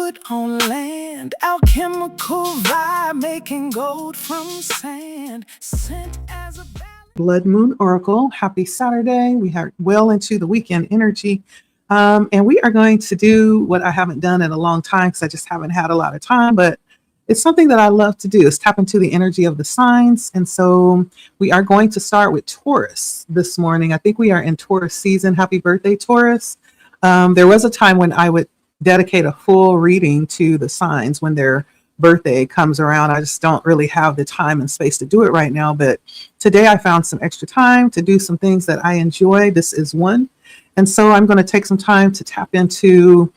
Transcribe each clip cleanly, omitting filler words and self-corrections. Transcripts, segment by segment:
wood on land, alchemical vibe making gold from sand, sent as a Blood Moon Oracle. Happy Saturday. We are well into the weekend energy. And we are going to do what I haven't done in a long time because I just haven't had a lot of time, but it's something that I love to do is tap into the energy of the signs. And so we are going to start with Taurus this morning. I think we are in Taurus season. Happy birthday, Taurus. There was a time when I would dedicate a full reading to the signs when their birthday comes around. I just don't really have the time and space to do it right now. But today I found some extra time to do some things that I enjoy. This is one. And so I'm going to take some time to tap into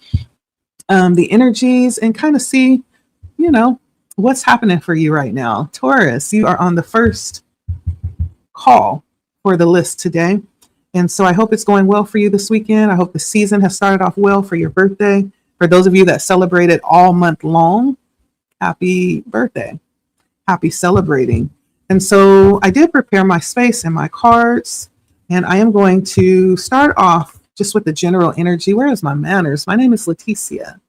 the energies and kind of see, what's happening for you right now. Taurus, you are on the first call for the list today. And so I hope it's going well for you this weekend. I hope the season has started off well for your birthday. For those of you that celebrated all month long, happy birthday. Happy celebrating. And so I did prepare my space and my cards, and I am going to start off just with the general energy. Where is my manners? My name is Leticia.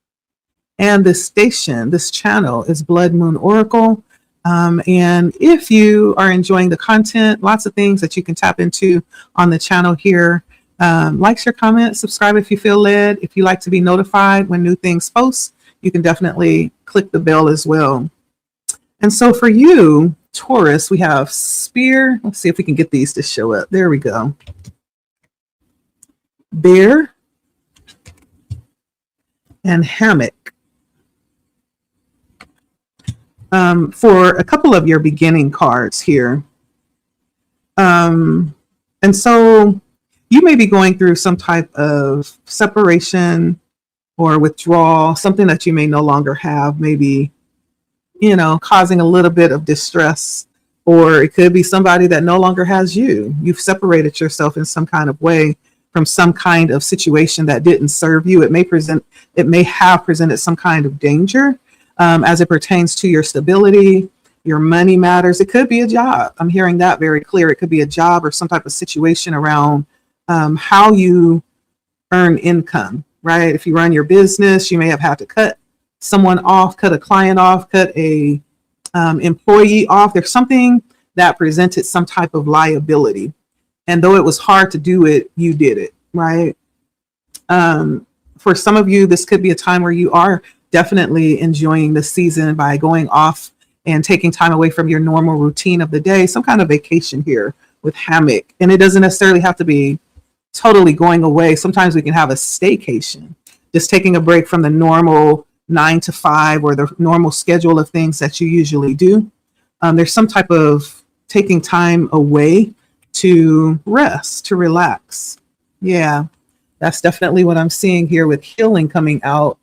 And this station, this channel is Blood Moon Oracle. And if you are enjoying the content, lots of things that you can tap into on the channel here. Like, share, comment, subscribe if you feel led. If you like to be notified when new things post, you can definitely click the bell as well. And so for you, Taurus, we have Spear. Let's see if we can get these to show up. There we go. Bear and Hammock. For a couple of your beginning cards here. And so you may be going through some type of separation or withdrawal, something that you may no longer have, maybe, causing a little bit of distress, or it could be somebody that no longer has you. You've separated yourself in some kind of way from some kind of situation that didn't serve you. It may have presented some kind of danger. As it pertains to your stability, your money matters. It could be a job. I'm hearing that very clear. It could be a job or some type of situation around how you earn income, right? If you run your business, you may have had to cut someone off, cut a client off, cut a employee off. There's something that presented some type of liability. And though it was hard to do it, you did it, right? For some of you, this could be a time where you are definitely enjoying the season by going off and taking time away from your normal routine of the day, some kind of vacation here with Hammock. And it doesn't necessarily have to be totally going away. Sometimes we can have a staycation, just taking a break from the normal 9 to 5 or the normal schedule of things that you usually do. There's some type of taking time away to rest, to relax. Yeah, that's definitely what I'm seeing here with healing coming out.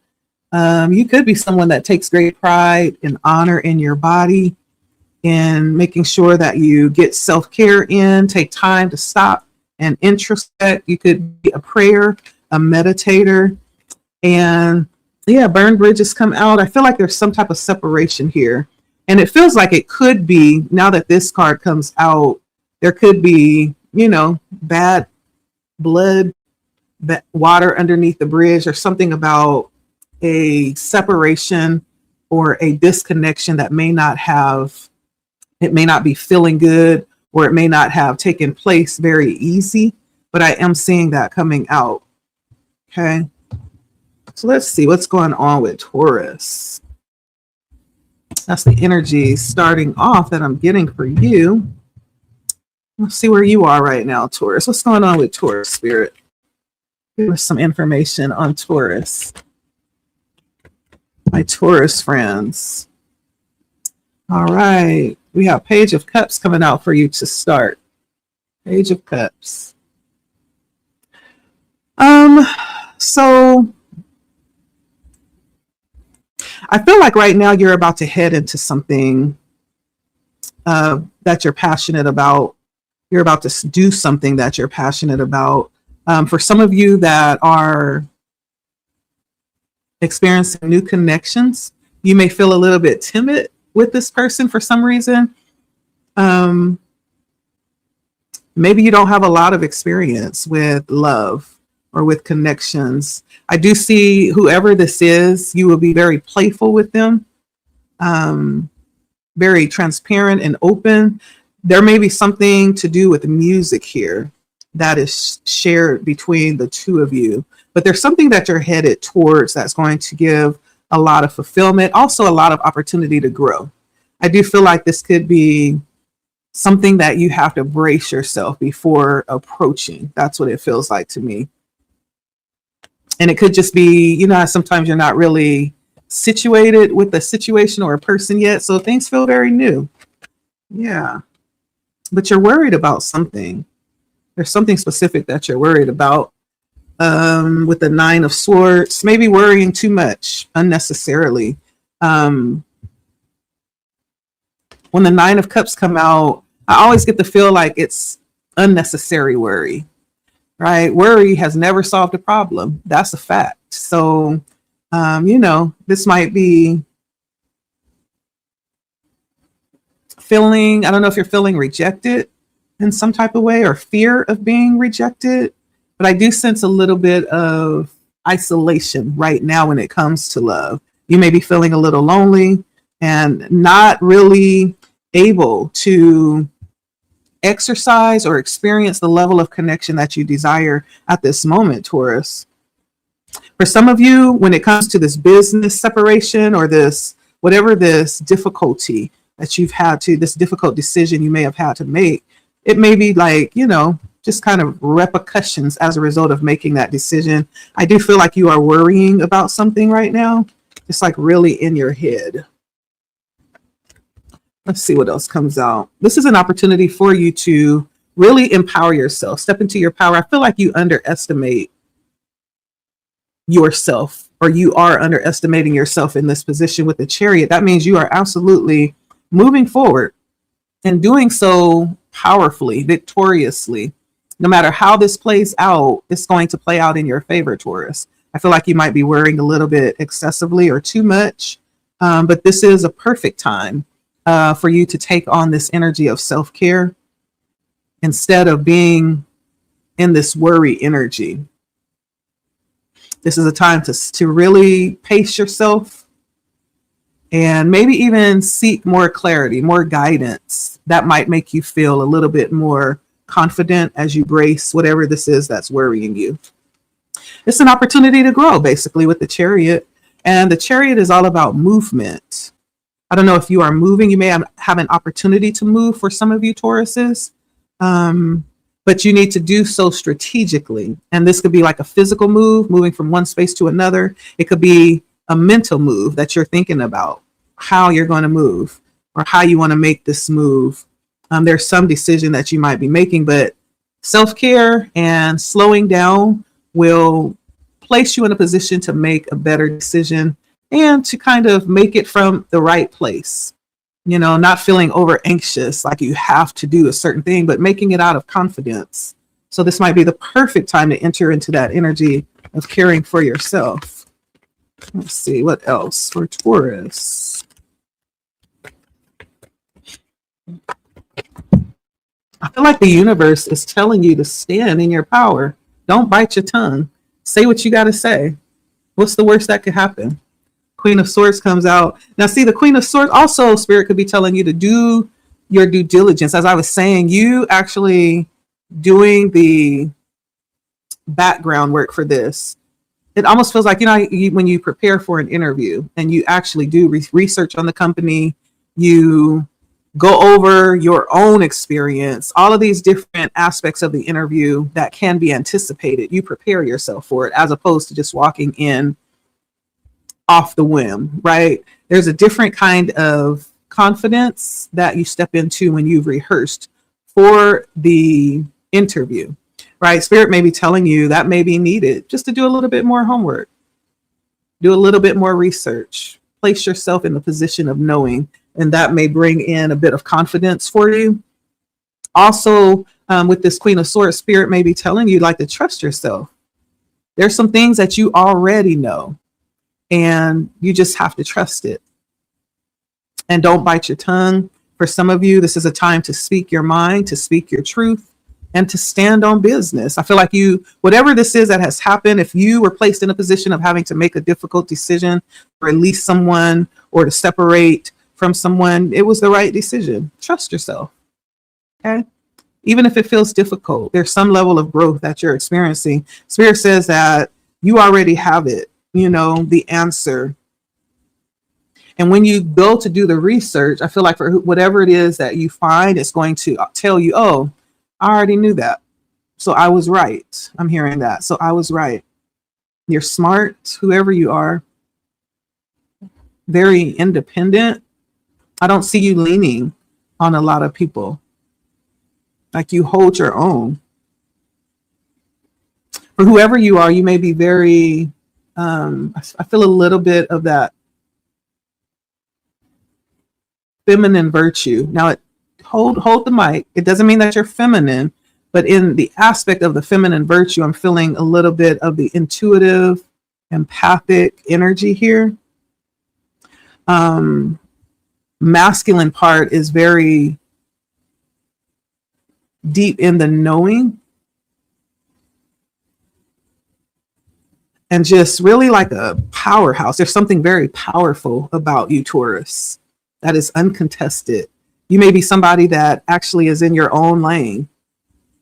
You could be someone that takes great pride and honor in your body and making sure that you get self-care in, take time to stop and introspect. You could be a prayer, a meditator, and burn bridges come out. I feel like there's some type of separation here. And it feels like it could be, now that this card comes out, there could be, bad blood, water underneath the bridge, or something about a separation or a disconnection that may not be feeling good, or it may not have taken place very easy, but I am seeing that coming out. Okay. So let's see what's going on with Taurus. That's the energy starting off that I'm getting for you. Let's see where you are right now, Taurus. What's going on with Taurus, Spirit? Give us some information on Taurus. My Taurus friends. All right. We have Page of Cups coming out for you to start. Page of Cups. So I feel like right now you're about to head into something that you're passionate about. You're about to do something that you're passionate about. For some of you that are experiencing new connections, you may feel a little bit timid with this person for some reason. Maybe you don't have a lot of experience with love or with connections. I do see whoever this is, you will be very playful with them, very transparent and open. There may be something to do with music here that is shared between the two of you, but there's something that you're headed towards that's going to give a lot of fulfillment, also a lot of opportunity to grow. I do feel like this could be something that you have to brace yourself before approaching. That's what it feels like to me. And it could just be, sometimes you're not really situated with a situation or a person yet, so things feel very new. Yeah. But you're worried about something. There's something specific that you're worried about. With the 9 of Swords, maybe worrying too much unnecessarily. When the 9 of Cups come out, I always get the feel like it's unnecessary worry, right? Worry has never solved a problem. That's a fact. So, this might be feeling, I don't know if you're feeling rejected in some type of way or fear of being rejected, but I do sense a little bit of isolation right now when it comes to love. You may be feeling a little lonely and not really able to exercise or experience the level of connection that you desire at this moment, Taurus. For some of you, when it comes to this business separation or this, whatever this difficulty that you've had to, this difficult decision you may have had to make, it may be like, just kind of repercussions as a result of making that decision. I do feel like you are worrying about something right now. It's like really in your head. Let's see what else comes out. This is an opportunity for you to really empower yourself, step into your power. I feel like you underestimate yourself, or you are underestimating yourself in this position with the Chariot. That means you are absolutely moving forward and doing so powerfully, victoriously. No matter how this plays out, it's going to play out in your favor, Taurus. I feel like you might be worrying a little bit excessively or too much, but this is a perfect time for you to take on this energy of self-care instead of being in this worry energy. This is a time to really pace yourself and maybe even seek more clarity, more guidance that might make you feel a little bit more confident as you brace whatever this is that's worrying you. It's an opportunity to grow, basically, with the Chariot. And the Chariot is all about movement. I don't know if you are moving. You may have an opportunity to move for some of you Tauruses, but you need to do so strategically. And this could be like a physical move, moving from one space to another. It could be a mental move that you're thinking about, how you're going to move or how you want to make this move. There's some decision that you might be making, but self-care and slowing down will place you in a position to make a better decision and to kind of make it from the right place. Not feeling over anxious, like you have to do a certain thing, but making it out of confidence. So this might be the perfect time to enter into that energy of caring for yourself. Let's see what else for Taurus. I feel like the universe is telling you to stand in your power. Don't bite your tongue. Say what you got to say. What's the worst that could happen? Queen of Swords comes out. Now, see, the Queen of Swords also, Spirit could be telling you to do your due diligence. As I was saying, you actually doing the background work for this. It almost feels like, when you prepare for an interview and you actually do research on the company, you go over your own experience, all of these different aspects of the interview that can be anticipated. You prepare yourself for it as opposed to just walking in off the whim, right? There's a different kind of confidence that you step into when you've rehearsed for the interview, right? Spirit may be telling you that may be needed just to do a little bit more homework, do a little bit more research, place yourself in the position of knowing, and that may bring in a bit of confidence for you. Also, with this Queen of Swords, Spirit may be telling you to trust yourself. There's some things that you already know, and you just have to trust it. And don't bite your tongue. For some of you, this is a time to speak your mind, to speak your truth, and to stand on business. I feel like whatever this is that has happened, if you were placed in a position of having to make a difficult decision, to release someone or to separate from someone, it was the right decision. Trust yourself. Okay. Even if it feels difficult, there's some level of growth that you're experiencing. Spirit says that you already have it, the answer. And when you go to do the research, I feel like for whatever it is that you find, it's going to tell you, oh, I already knew that. So I was right. I'm hearing that. So I was right. You're smart, whoever you are, very independent. I don't see you leaning on a lot of people. Like you hold your own. For whoever you are, you may be very, I feel a little bit of that feminine virtue. Now, hold the mic. It doesn't mean that you're feminine, but in the aspect of the feminine virtue, I'm feeling a little bit of the intuitive, empathic energy here. Masculine part is very deep in the knowing and just really like a powerhouse. There's something very powerful about you, Taurus, that is uncontested. You may be somebody that actually is in your own lane.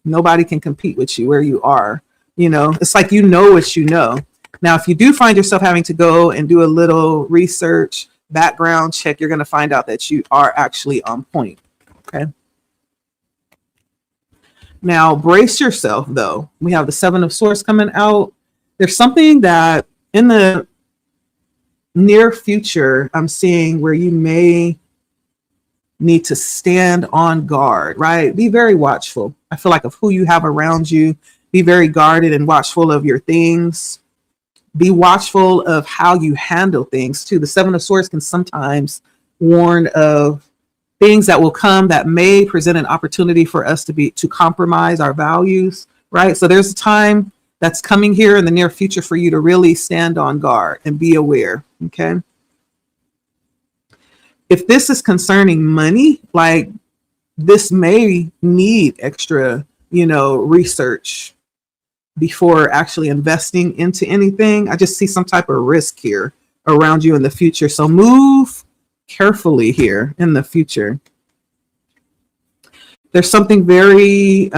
Nobody can compete with you where you are. It's like what you know. Now, if you do find yourself having to go and do a little research, background check, you're going to find out that you are actually on point. Okay. Now, brace yourself, though. We have the Seven of Swords coming out. There's something that in the near future, I'm seeing where you may need to stand on guard, right? Be very watchful. I feel like of who you have around you. Be very guarded and watchful of your things. Be watchful of how you handle things, too. The Seven of Swords can sometimes warn of things that will come that may present an opportunity for us to compromise our values, right? So there's a time that's coming here in the near future for you to really stand on guard and be aware, okay? If this is concerning money, like this may need extra, research before actually investing into anything. I just see some type of risk here around you in the future. So move carefully here in the future. There's something very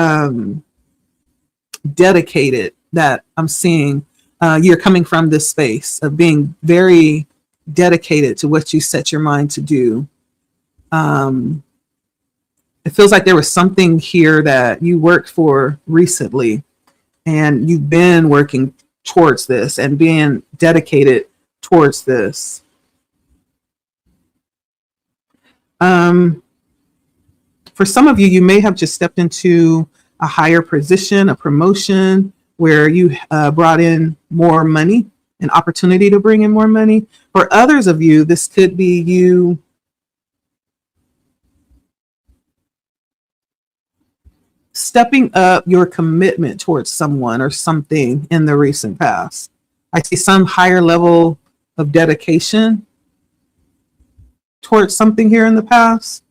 dedicated that I'm seeing. You're coming from this space of being very dedicated to what you set your mind to do. It feels like there was something here that you worked for recently, and you've been working towards this and being dedicated towards this. For some of you, you may have just stepped into a higher position, a promotion where you brought in more money, an opportunity to bring in more money. For others of you, this could be you stepping up your commitment towards someone or something in the recent past. I see some higher level of dedication towards something here in the past.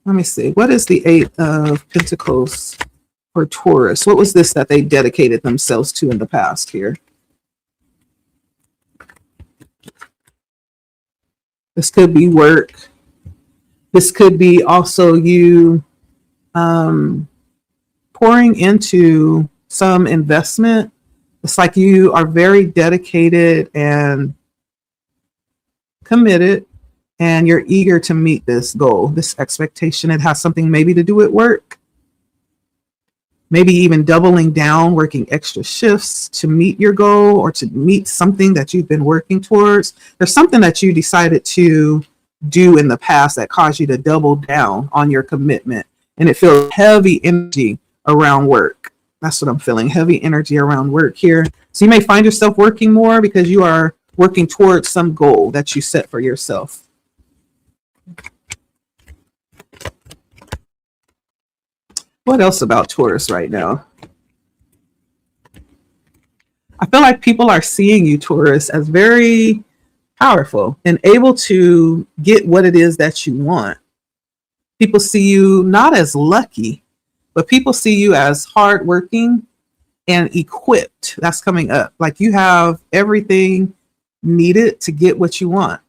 Let me see. What is the Eight of Pentacles for Taurus? What was this that they dedicated themselves to in the past here? This could be work. This could be also you pouring into some investment. It's like you are very dedicated and committed, and you're eager to meet this goal, this expectation. It has something maybe to do with work, maybe even doubling down, working extra shifts to meet your goal or to meet something that you've been working towards. There's something that you decided to do in the past that caused you to double down on your commitment, and it feels heavy energy around work. That's what I'm feeling, heavy energy around work here. So you may find yourself working more because you are working towards some goal that you set for yourself. What else about Taurus right now? I feel like people are seeing you, Taurus, as very powerful and able to get what it is that you want. People see you not as lucky, but people see you as hardworking and equipped. That's coming up. Like you have everything needed to get what you want.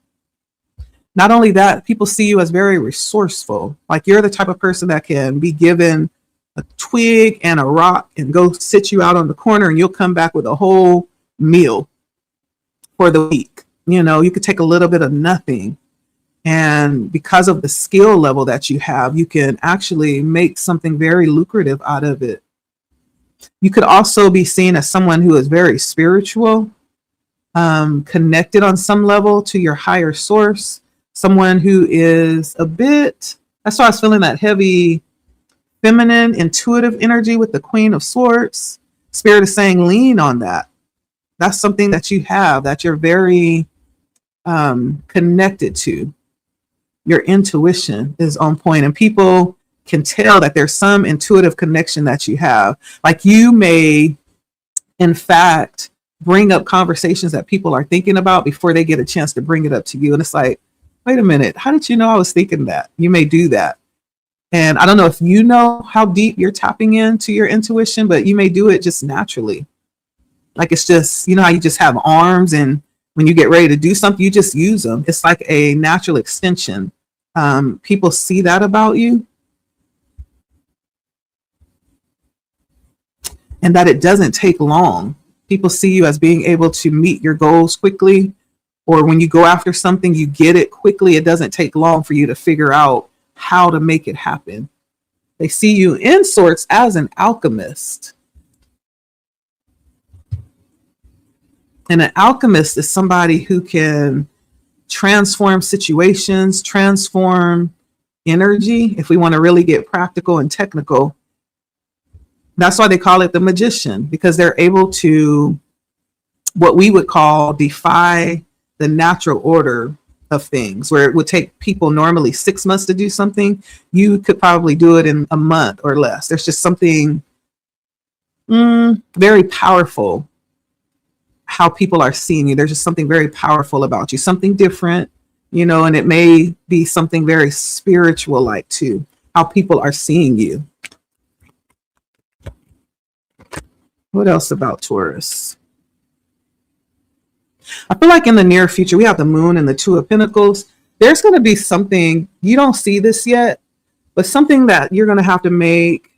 Not only that, people see you as very resourceful. Like you're the type of person that can be given a twig and a rock and go sit you out on the corner and you'll come back with a whole meal for the week. You know, you could take a little bit of nothing. And because of the skill level that you have, you can actually make something very lucrative out of it. You could also be seen as someone who is very spiritual, connected on some level to your higher source, someone who is a bit, that's why I was feeling that heavy feminine, intuitive energy with the Queen of Swords. Spirit is saying lean on that. That's something that you have that you're very connected to. Your intuition is on point, and people can tell that there's some intuitive connection that you have. Like you may, in fact, bring up conversations that people are thinking about before they get a chance to bring it up to you. And it's like, wait a minute, how did you know I was thinking that? You may do that. And I don't know if you know how deep you're tapping into your intuition, but you may do it just naturally. Like it's just, you know how you just have arms and when you get ready to do something, you just use them. It's like a natural extension. People see that about you, and that it doesn't take long. People see you as being able to meet your goals quickly, or when you go after something, you get it quickly. It doesn't take long for you to figure out how to make it happen. They see you in sorts as an alchemist. And an alchemist is somebody who can transform situations, transform energy. If we want to really get practical and technical, that's why they call it the magician, because they're able to, what we would call, defy the natural order of things. Where it would take people normally 6 months to do something, you could probably do it in a month or less. There's just something very powerful how people are seeing you. There's just something very powerful about you, something different, you know, and it may be something very spiritual like too, how people are seeing you. What else about Taurus? I feel like in the near future, we have the moon and the two of pentacles. There's going to be something, you don't see this yet, but something that you're going to have to make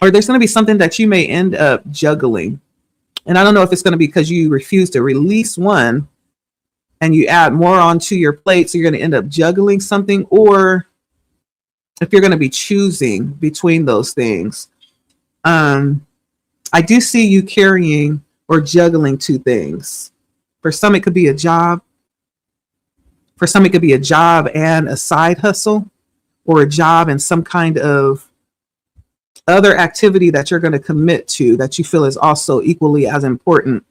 or there's going to be something that you may end up juggling. And I don't know if it's going to be because you refuse to release one and you add more onto your plate. So you're going to end up juggling something, or if you're going to be choosing between those things. I do see you carrying or juggling two things. For some, it could be a job. For some, it could be a job and a side hustle, or a job and some kind of other activity that you're going to commit to that you feel is also equally as important.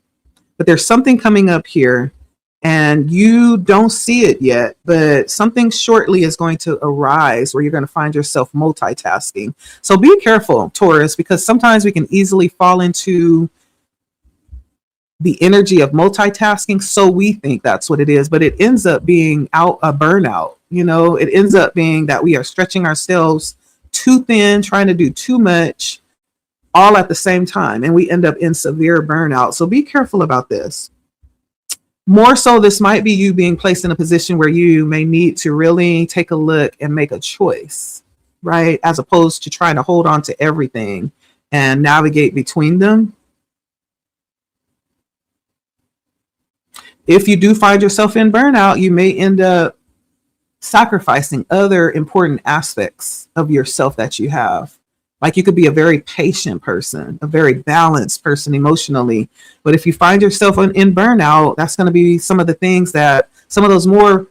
But there's something coming up here and you don't see it yet, but something shortly is going to arise where you're going to find yourself multitasking. So be careful, Taurus, because sometimes we can easily fall into the energy of multitasking. So we think that's what it is, but it ends up being a burnout. You know, it ends up being that we are stretching ourselves too thin, trying to do too much all at the same time, and we end up in severe burnout. So be careful about this. More so, this might be you being placed in a position where you may need to really take a look and make a choice, right? As opposed to trying to hold on to everything and navigate between them. If you do find yourself in burnout, you may end up sacrificing other important aspects of yourself that you have. Like you could be a very patient person, a very balanced person emotionally. But if you find yourself in burnout, that's going to be some of the things that, some of those more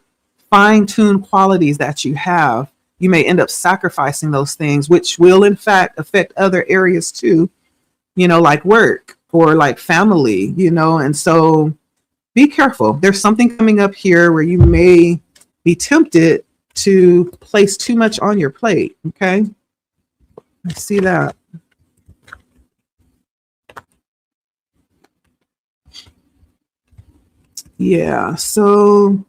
fine-tuned qualities that you have, you may end up sacrificing those things, which will in fact affect other areas too, you know, like work or like family, you know. And so be careful. There's something coming up here where you may be tempted to place too much on your plate. Okay. I see that. Yeah. So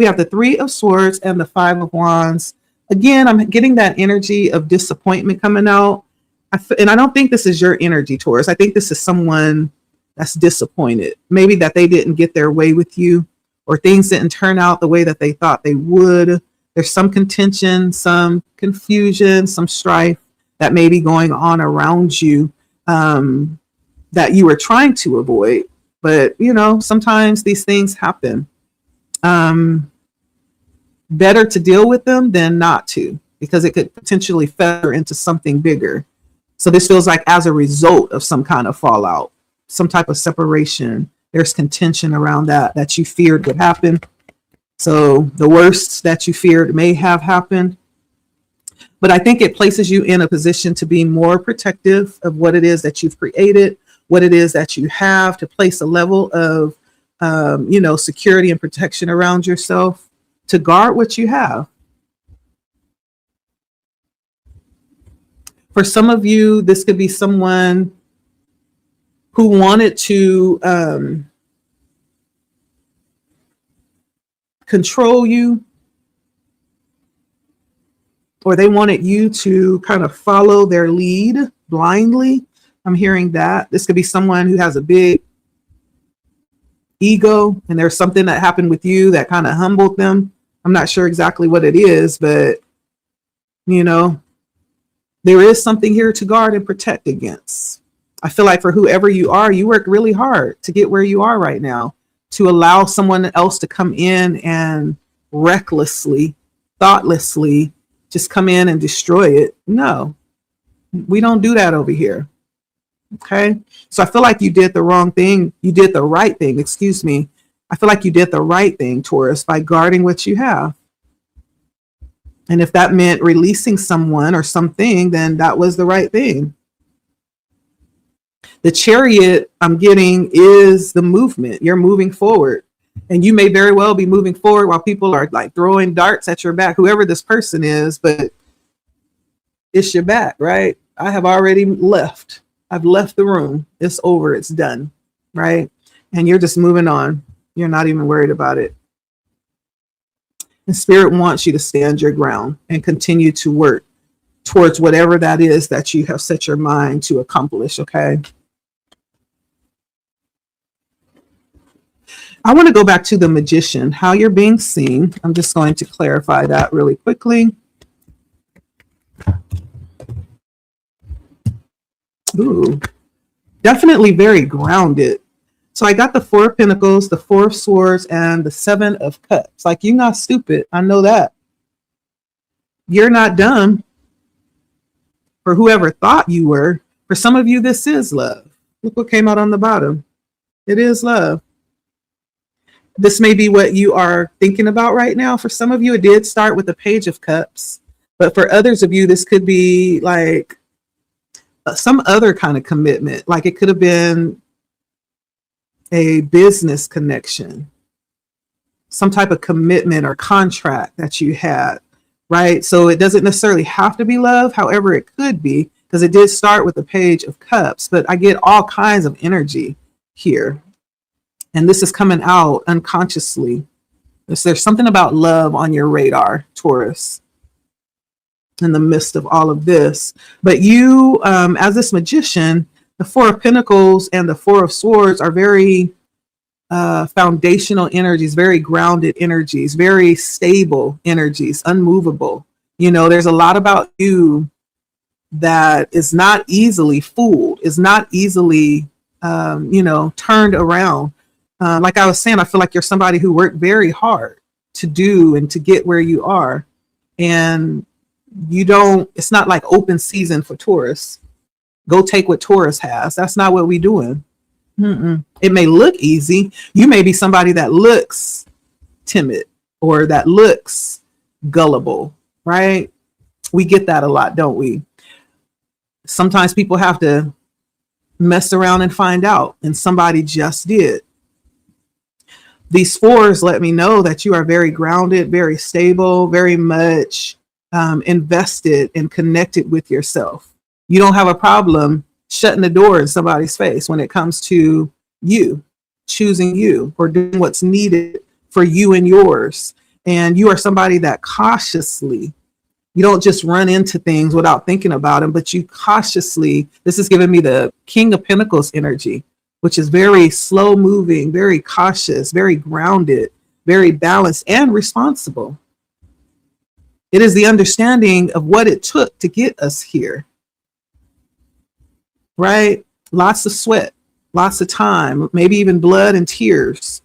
We have the Three of Swords and the Five of Wands. Again, I'm getting that energy of disappointment coming out. And I don't think this is your energy, Taurus. I think this is someone that's disappointed. Maybe that they didn't get their way with you, or things didn't turn out the way that they thought they would. There's some contention, some confusion, some strife that may be going on around you that you were trying to avoid. But, sometimes these things happen. Better to deal with them than not to, because it could potentially feather into something bigger. So this feels like as a result of some kind of fallout, some type of separation, there's contention around that you feared would happen. So the worst that you feared may have happened. But I think it places you in a position to be more protective of what it is that you've created, what it is that you have, to place a level of, security and protection around yourself, to guard what you have. For some of you, this could be someone who wanted to control you, or they wanted you to kind of follow their lead blindly. I'm hearing that. This could be someone who has a big ego, and there's something that happened with you that kind of humbled them. I'm not sure exactly what it is, but there is something here to guard and protect against. I feel like for whoever you are, you work really hard to get where you are right now. To allow someone else to come in and recklessly, thoughtlessly just come in and destroy it. No, we don't do that over here. Okay. So I feel like you did the wrong thing. You did the right thing. Excuse me. I feel like you did the right thing, Taurus, by guarding what you have. And if that meant releasing someone or something, then that was the right thing. The Chariot I'm getting is the movement. You're moving forward. And you may very well be moving forward while people are like throwing darts at your back, whoever this person is, but it's your back, right? I have already left. I've left the room. It's over. It's done, right? And you're just moving on. You're not even worried about it. And Spirit wants you to stand your ground and continue to work towards whatever that is that you have set your mind to accomplish, okay? I want to go back to the Magician, how you're being seen. I'm just going to clarify that really quickly. Ooh, definitely very grounded. So I got the Four of Pentacles, the Four of Swords, and the Seven of Cups. Like, you're not stupid. I know that. You're not dumb. For whoever thought you were, for some of you, this is love. Look what came out on the bottom. It is love. This may be what you are thinking about right now. For some of you, it did start with the Page of Cups. But for others of you, this could be like some other kind of commitment. Like, it could have been a business connection, some type of commitment or contract that you had, right? So it doesn't necessarily have to be love. However, it could be, because it did start with the Page of Cups, but I get all kinds of energy here. And this is coming out unconsciously. There's something about love on your radar, Taurus, in the midst of all of this. But you, as this Magician, the Four of Pentacles and the Four of Swords are very foundational energies, very grounded energies, very stable energies, unmovable. There's a lot about you that is not easily fooled, is not easily, turned around. Like I was saying, I feel like you're somebody who worked very hard to do and to get where you are. And it's not like open season for Taurus. Go take what Taurus has. That's not what we're doing. It may look easy. You may be somebody that looks timid or that looks gullible, right? We get that a lot, don't we? Sometimes people have to mess around and find out, and somebody just did. These fours let me know that you are very grounded, very stable, very much invested and connected with yourself. You don't have a problem shutting the door in somebody's face when it comes to you, choosing you, or doing what's needed for you and yours. And you are somebody that cautiously, you don't just run into things without thinking about them, but you cautiously, this is giving me the King of Pentacles energy, which is very slow moving, very cautious, very grounded, very balanced and responsible. It is the understanding of what it took to get us here, right? Lots of sweat, lots of time, maybe even blood and tears.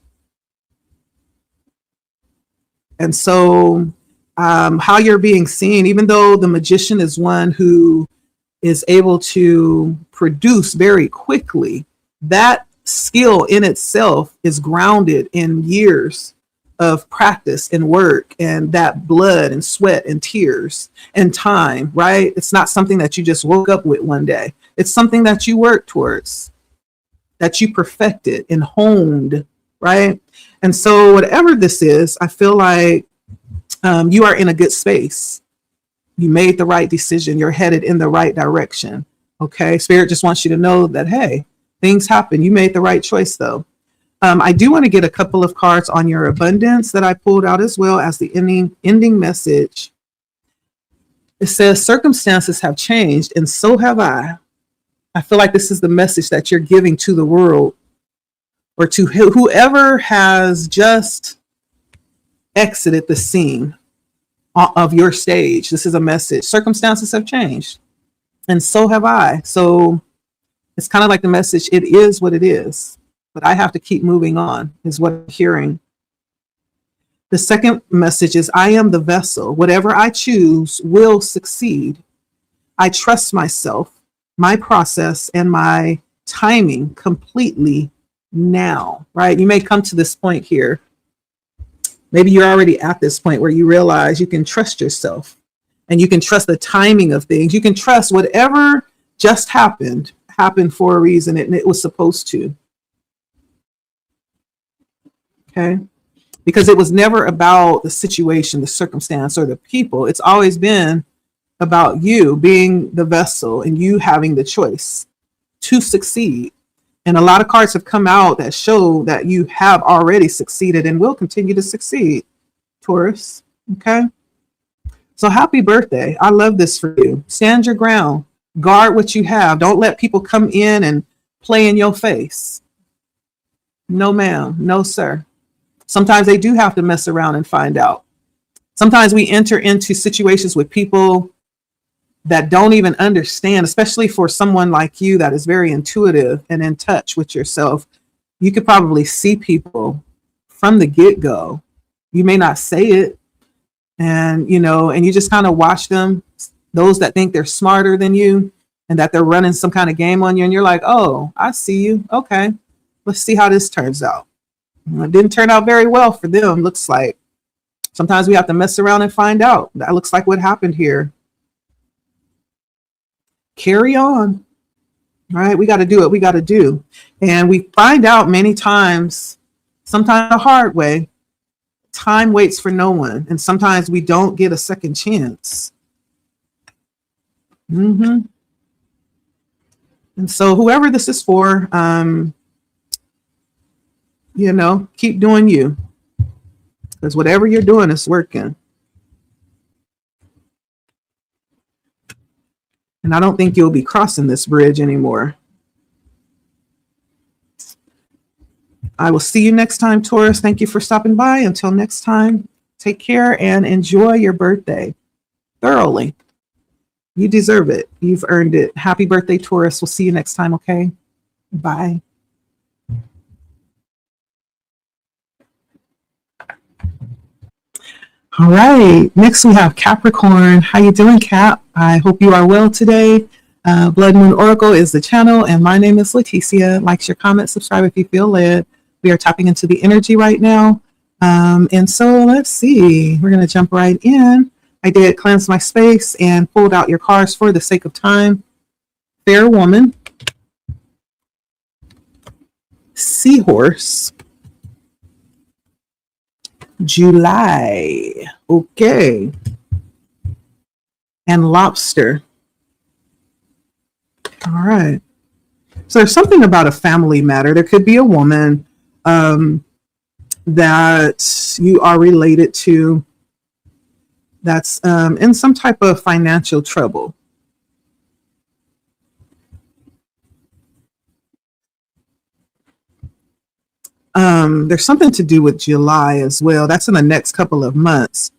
And so how you're being seen, even though the magician is one who is able to produce very quickly, that skill in itself is grounded in years of practice and work, and that blood and sweat and tears and time, right? It's not something that you just woke up with one day. It's something that you worked towards, that you perfected and honed, right? And so whatever this is, I feel like you are in a good space. You made the right decision. You're headed in the right direction. Okay. Spirit just wants you to know that, hey, things happen. You made the right choice though. I do want to get a couple of cards on your abundance that I pulled out as well as the ending message. It says circumstances have changed and so have I. I feel like this is the message that you're giving to the world, or to whoever has just exited the scene of your stage. This is a message. Circumstances have changed and so have I. So it's kind of like the message, it is what it is, but I have to keep moving on, is what I'm hearing. The second message is, I am the vessel. Whatever I choose will succeed. I trust myself, my process, and my timing completely now, right? You may come to this point here. Maybe you're already at this point where you realize you can trust yourself and you can trust the timing of things. You can trust whatever just happened for a reason, and it was supposed to. Okay. Because it was never about the situation, the circumstance, or the people. It's always been about you being the vessel and you having the choice to succeed. And a lot of cards have come out that show that you have already succeeded and will continue to succeed, Taurus. Okay. So happy birthday. I love this for you. Stand your ground. Guard what you have. Don't let people come in and play in your face. No, ma'am. No, sir. Sometimes they do have to mess around and find out. Sometimes we enter into situations with people that don't even understand, especially for someone like you that is very intuitive and in touch with yourself. You could probably see people from the get-go. You may not say it, and you just kind of watch them, those that think they're smarter than you and that they're running some kind of game on you, and you're like, oh, I see you. Okay, let's see how this turns out. It didn't turn out very well for them, looks like. Sometimes we have to mess around and find out. That looks like what happened here. Carry on. All right, we got to do what we got to do. And we find out many times, sometimes the hard way, time waits for no one. And sometimes we don't get a second chance. And so whoever this is for, keep doing you. Because whatever you're doing is working. And I don't think you'll be crossing this bridge anymore. I will see you next time, Taurus. Thank you for stopping by. Until next time, take care and enjoy your birthday thoroughly. You deserve it. You've earned it. Happy birthday, Taurus. We'll see you next time, okay? Bye. All right, next we have Capricorn. How you doing, Cap? I hope you are well today. Blood Moon Oracle is the channel, and my name is Leticia. Like, share, comment, subscribe if you feel led. We are tapping into the energy right now. And so let's see, we're going to jump right in. I did cleanse my space and pulled out your cards for the sake of time. Fair Woman, Seahorse, July, okay, and Lobster. All right. So there's something about a family matter. There could be a woman that you are related to that's in some type of financial trouble. There's something to do with July as well. That's in the next couple of months.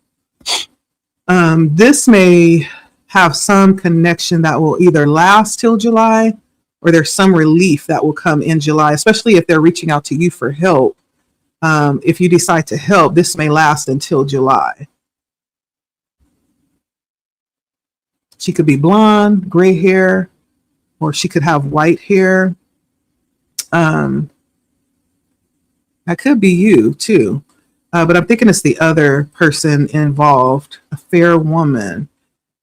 This may have some connection that will either last till July, or there's some relief that will come in July, especially if they're reaching out to you for help. If you decide to help, this may last until July. She could be blonde, gray hair, or she could have white hair. That could be you too. But I'm thinking it's the other person involved, a fair woman.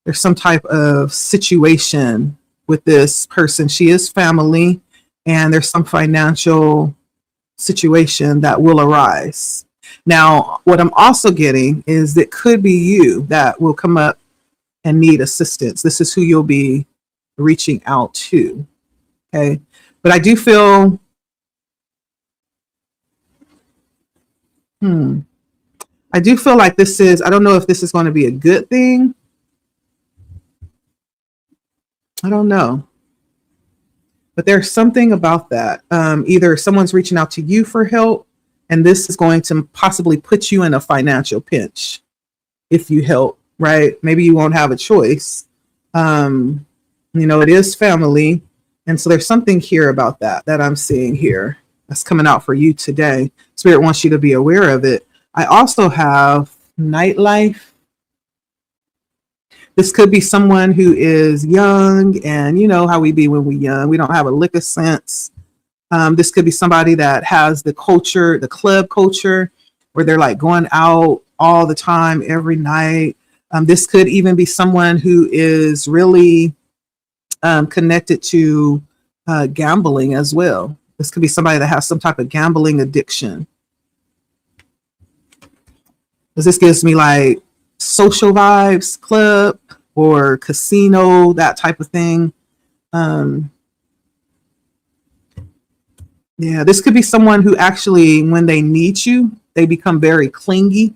There's some type of situation with this person. She is family, and there's some financial situation that will arise. Now, what I'm also getting is it could be you that will come up and need assistance. This is who you'll be reaching out to. Okay. But I do feel, I do feel like this is, I don't know if this is going to be a good thing. I don't know. But there's something about that. Either someone's reaching out to you for help, and this is going to possibly put you in a financial pinch if you help, right? Maybe you won't have a choice. It is family. And so there's something here about that I'm seeing here that's coming out for you today. Spirit wants you to be aware of it. I also have nightlife. This could be someone who is young, and you know how we be when we're young. We don't have a lick of sense. This could be somebody that has the culture, the club culture, where they're like going out all the time, every night. This could even be someone who is really connected to gambling as well. This could be somebody that has some type of gambling addiction. Because this gives me like social vibes, club or casino, that type of thing. Yeah, this could be someone who actually, when they need you, they become very clingy.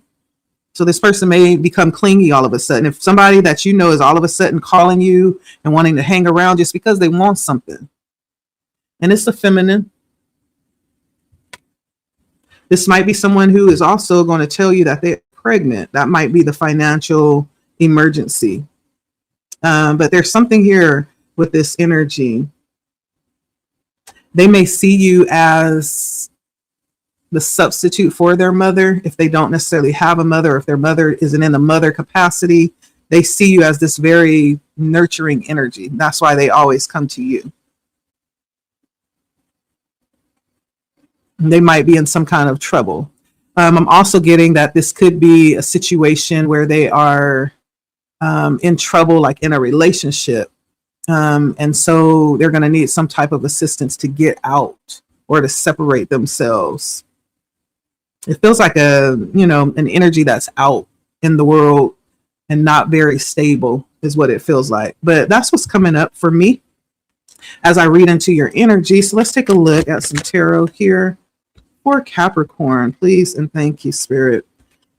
So this person may become clingy all of a sudden. If somebody that you know is all of a sudden calling you and wanting to hang around just because they want something, and it's a feminine. This might be someone who is also going to tell you that they're pregnant. That might be the financial emergency. But there's something here with this energy. They may see you as the substitute for their mother if they don't necessarily have a mother, or if their mother isn't in the mother capacity. They see you as this very nurturing energy. That's why they always come to you. They might be in some kind of trouble. I'm also getting that this could be a situation where they are in trouble, like in a relationship. And so they're going to need some type of assistance to get out or to separate themselves. It feels like an energy that's out in the world and not very stable is what it feels like. But that's what's coming up for me as I read into your energy. So let's take a look at some tarot here for Capricorn, please. And thank you, Spirit.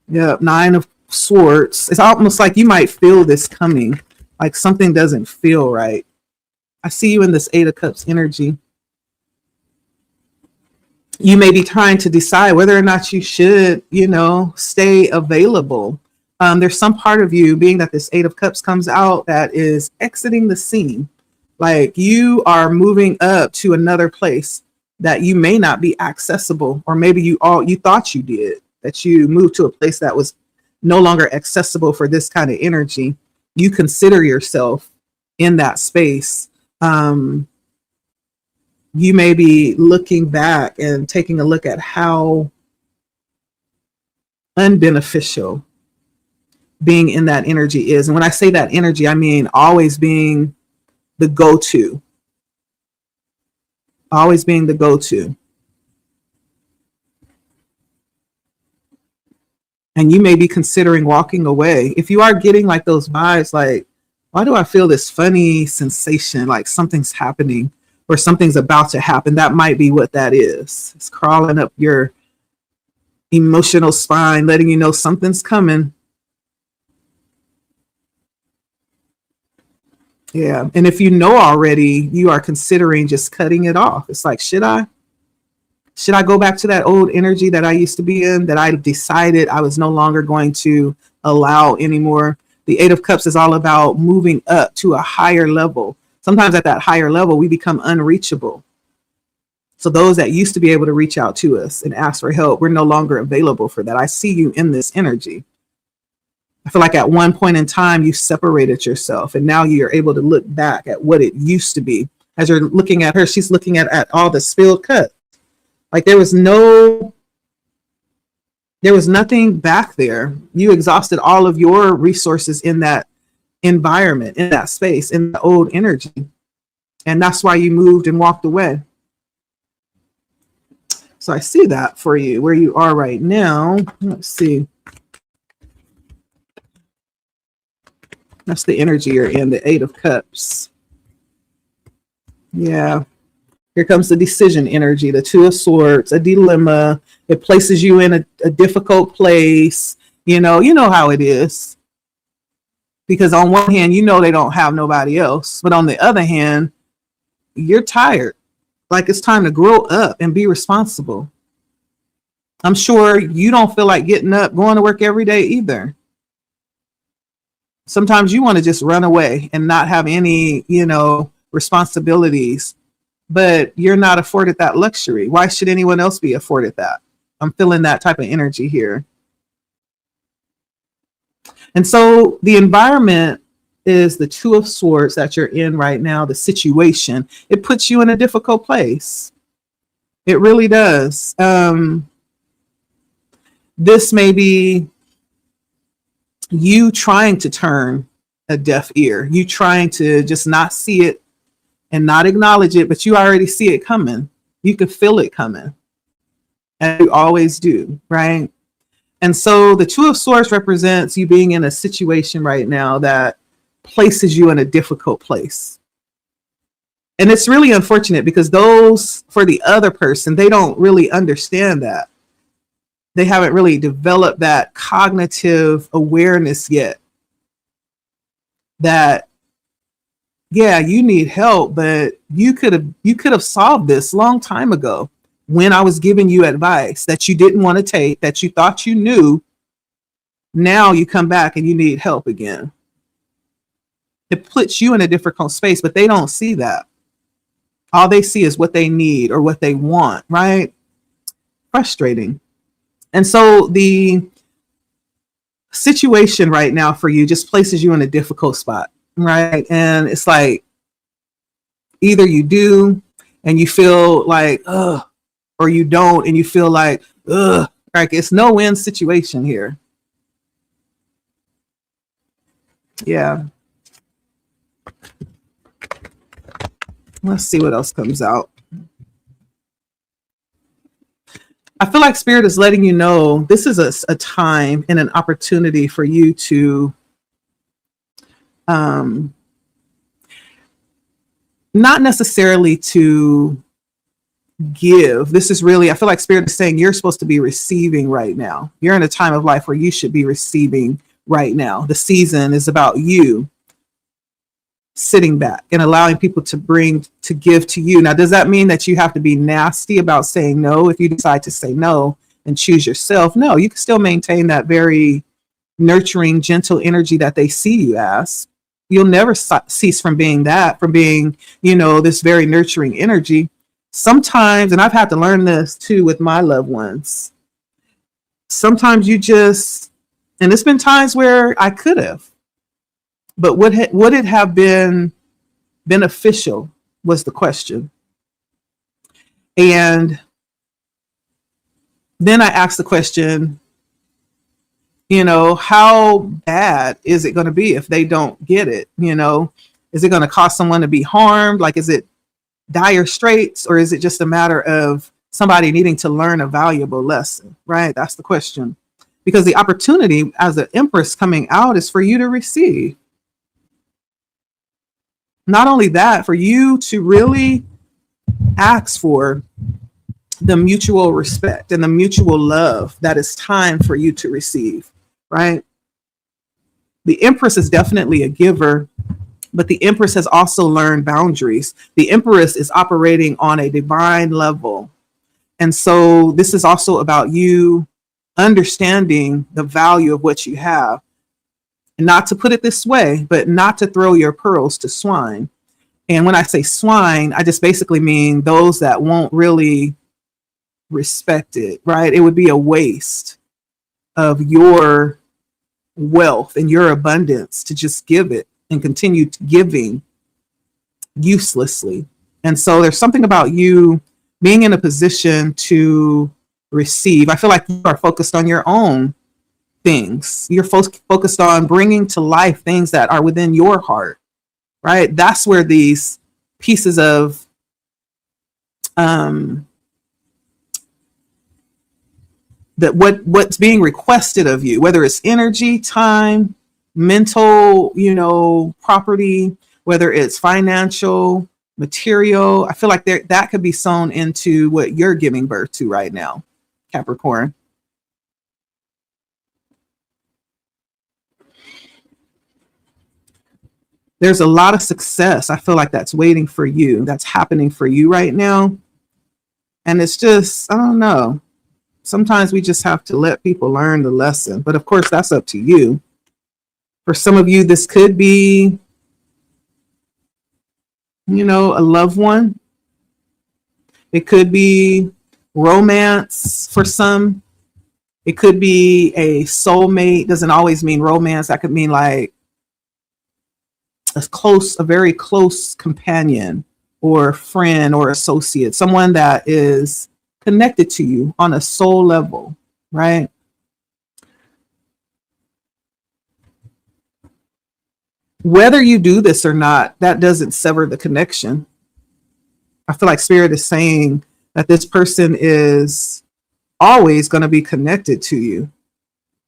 Yep. 9 of Swords. It's almost like you might feel this coming, like something doesn't feel right. I see you in this 8 of Cups energy. You may be trying to decide whether or not you should, stay available. There's some part of you, being that this 8 of Cups comes out, that is exiting the scene. Like you are moving up to another place that you may not be accessible, or maybe you thought you did, that you moved to a place that was no longer accessible for this kind of energy. You consider yourself in that space. You may be looking back and taking a look at how unbeneficial being in that energy is. And when I say that energy, I mean always being the go-to. Always being the go-to. And you may be considering walking away. If you are getting like those vibes, like, why do I feel this funny sensation, like something's happening or something's about to happen? That might be what that is. It's crawling up your emotional spine, letting you know something's coming. Yeah. And if you know already, you are considering just cutting it off. It's like, should I? Should I go back to that old energy that I used to be in, that I decided I was no longer going to allow anymore? The Eight of Cups is all about moving up to a higher level. Sometimes at that higher level, we become unreachable. So those that used to be able to reach out to us and ask for help, we're no longer available for that. I see you in this energy. I feel like at one point in time, you separated yourself, and now you're able to look back at what it used to be. As you're looking at her, she's looking at all the spilled cups. Like there was nothing back there. You exhausted all of your resources in that environment, in that space, in the old energy. And that's why you moved and walked away. So I see that for you, where you are right now. Let's see. That's the energy you're in, the Eight of Cups. Yeah. Here comes the decision energy, the Two of Swords, a dilemma. It places you in a difficult place. You know how it is. Because on one hand, they don't have nobody else. But on the other hand, you're tired. Like it's time to grow up and be responsible. I'm sure you don't feel like getting up, going to work every day either. Sometimes you want to just run away and not have any, responsibilities. But you're not afforded that luxury. Why should anyone else be afforded that? I'm feeling that type of energy here. And so the environment is the Two of Swords that you're in right now, the situation. It puts you in a difficult place. It really does. This may be you trying to turn a deaf ear, you trying to just not see it and not acknowledge it, but you already see it coming. You can feel it coming. And you always do, right? And so the Two of Swords represents you being in a situation right now that places you in a difficult place. And it's really unfortunate because for the other person, they don't really understand that. They haven't really developed that cognitive awareness yet. That yeah, you need help, but you could have solved this long time ago when I was giving you advice that you didn't want to take, that you thought you knew. Now you come back and you need help again. It puts you in a difficult space, but they don't see that. All they see is what they need or what they want, right? Frustrating. And so the situation right now for you just places you in a difficult spot. Right. And it's like either you do and you feel like, ugh, or you don't and you feel like, ugh, like it's no win situation here. Yeah. Let's see what else comes out. I feel like Spirit is letting you know this is a time and an opportunity for you to not necessarily to give. This is really, I feel like Spirit is saying you're supposed to be receiving right now. You're in a time of life where you should be receiving right now. The season is about you sitting back and allowing people to give to you. Now, does that mean that you have to be nasty about saying no if you decide to say no and choose yourself? No, you can still maintain that very nurturing, gentle energy that they see you as. You'll never cease from being this very nurturing energy. Sometimes, and I've had to learn this too with my loved ones, sometimes and it's been times where I could have, but would it have been beneficial was the question. And then I asked the question, how bad is it going to be if they don't get it? Is it going to cause someone to be harmed? Like, is it dire straits, or is it just a matter of somebody needing to learn a valuable lesson, right? That's the question. Because the opportunity as an Empress coming out is for you to receive. Not only that, for you to really ask for the mutual respect and the mutual love that is time for you to receive, right? The Empress is definitely a giver, but the Empress has also learned boundaries. The Empress is operating on a divine level. And so this is also about you understanding the value of what you have. And not to put it this way, but not to throw your pearls to swine. And when I say swine, I just basically mean those that won't really respect it, right? It would be a waste of your wealth and your abundance to just give it and continue giving uselessly. And so there's something about you being in a position to receive. I feel like you are focused on your own things. You're focused on bringing to life things that are within your heart, right? That's where these pieces of that what's being requested of you, whether it's energy, time, mental, property, whether it's financial, material. I feel like that could be sewn into what you're giving birth to right now, Capricorn. There's a lot of success. I feel like that's waiting for you. That's happening for you right now. And it's just, I don't know. Sometimes we just have to let people learn the lesson. But of course, that's up to you. For some of you, this could be, a loved one. It could be romance for some. It could be a soulmate. Doesn't always mean romance. That could mean like a very close companion or friend or associate, someone that is connected to you on a soul level, right? Whether you do this or not, that doesn't sever the connection. I feel like Spirit is saying that this person is always going to be connected to you,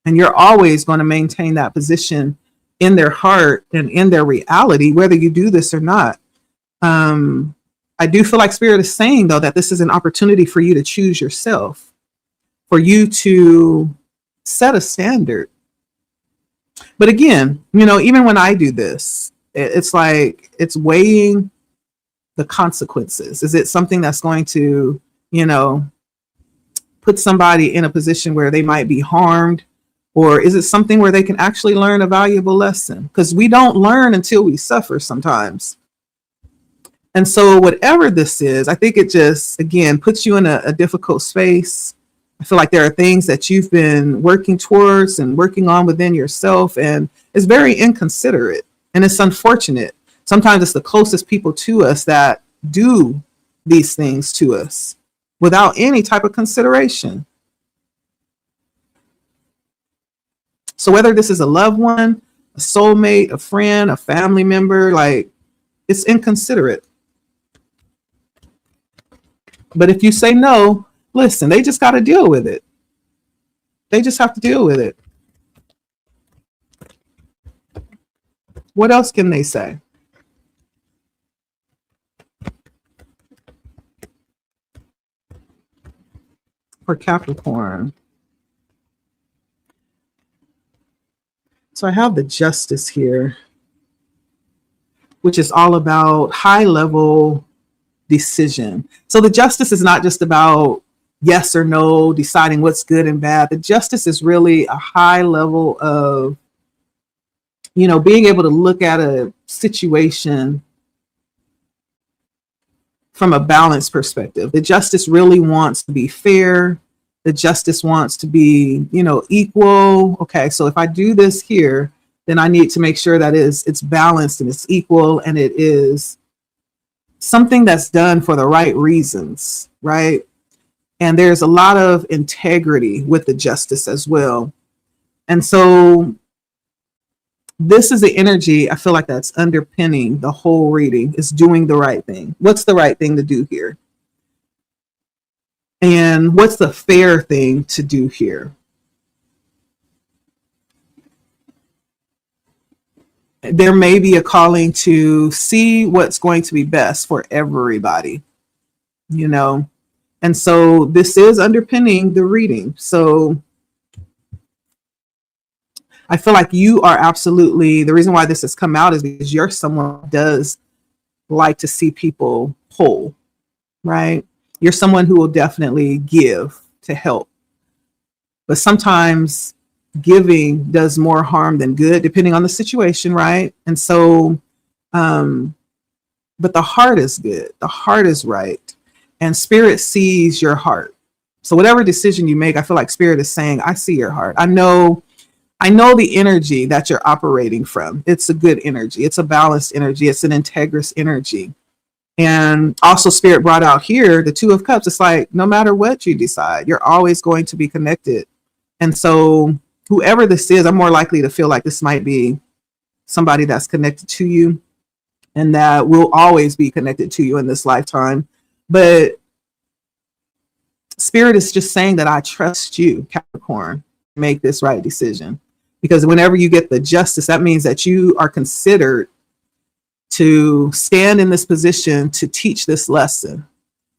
and you're always going to maintain that position in their heart and in their reality, whether you do this or not. I do feel like Spirit is saying, though, that this is an opportunity for you to choose yourself, for you to set a standard. But again, even when I do this, it's like it's weighing the consequences. Is it something that's going to, put somebody in a position where they might be harmed? Or is it something where they can actually learn a valuable lesson? Because we don't learn until we suffer sometimes. And so whatever this is, I think it just, again, puts you in a difficult space. I feel like there are things that you've been working towards and working on within yourself, and it's very inconsiderate and it's unfortunate. Sometimes it's the closest people to us that do these things to us without any type of consideration. So whether this is a loved one, a soulmate, a friend, a family member, like, it's inconsiderate. But if you say no, listen, they just got to deal with it. They just have to deal with it. What else can they say? For Capricorn. So I have the Justice here, which is all about high level decision. So the Justice is not just about yes or no, deciding what's good and bad. The Justice is really a high level of, being able to look at a situation from a balanced perspective. The Justice really wants to be fair. The Justice wants to be, equal. Okay, so if I do this here, then I need to make sure that it's balanced and it's equal and it is something that's done for the right reasons, right? And there's a lot of integrity with the Justice as well. And so this is the energy I feel like that's underpinning the whole reading, is doing the right thing. What's the right thing to do here? And what's the fair thing to do here? There may be a calling to see what's going to be best for everybody. And so this is underpinning the reading. So I feel like you are absolutely, the reason why this has come out is because you're someone who does like to see people whole, right? You're someone who will definitely give to help. But sometimes giving does more harm than good, depending on the situation, right? And so, but the heart is good. The heart is right. And spirit sees your heart. So whatever decision you make, I feel like spirit is saying, I see your heart. I know the energy that you're operating from. It's a good energy. It's a balanced energy. It's an integrous energy. And also spirit brought out here, the 2 of Cups. It's like, no matter what you decide, you're always going to be connected. And so whoever this is, I'm more likely to feel like this might be somebody that's connected to you and that will always be connected to you in this lifetime. But spirit is just saying that I trust you, Capricorn, make this right decision. Because whenever you get the justice, that means that you are considered to stand in this position to teach this lesson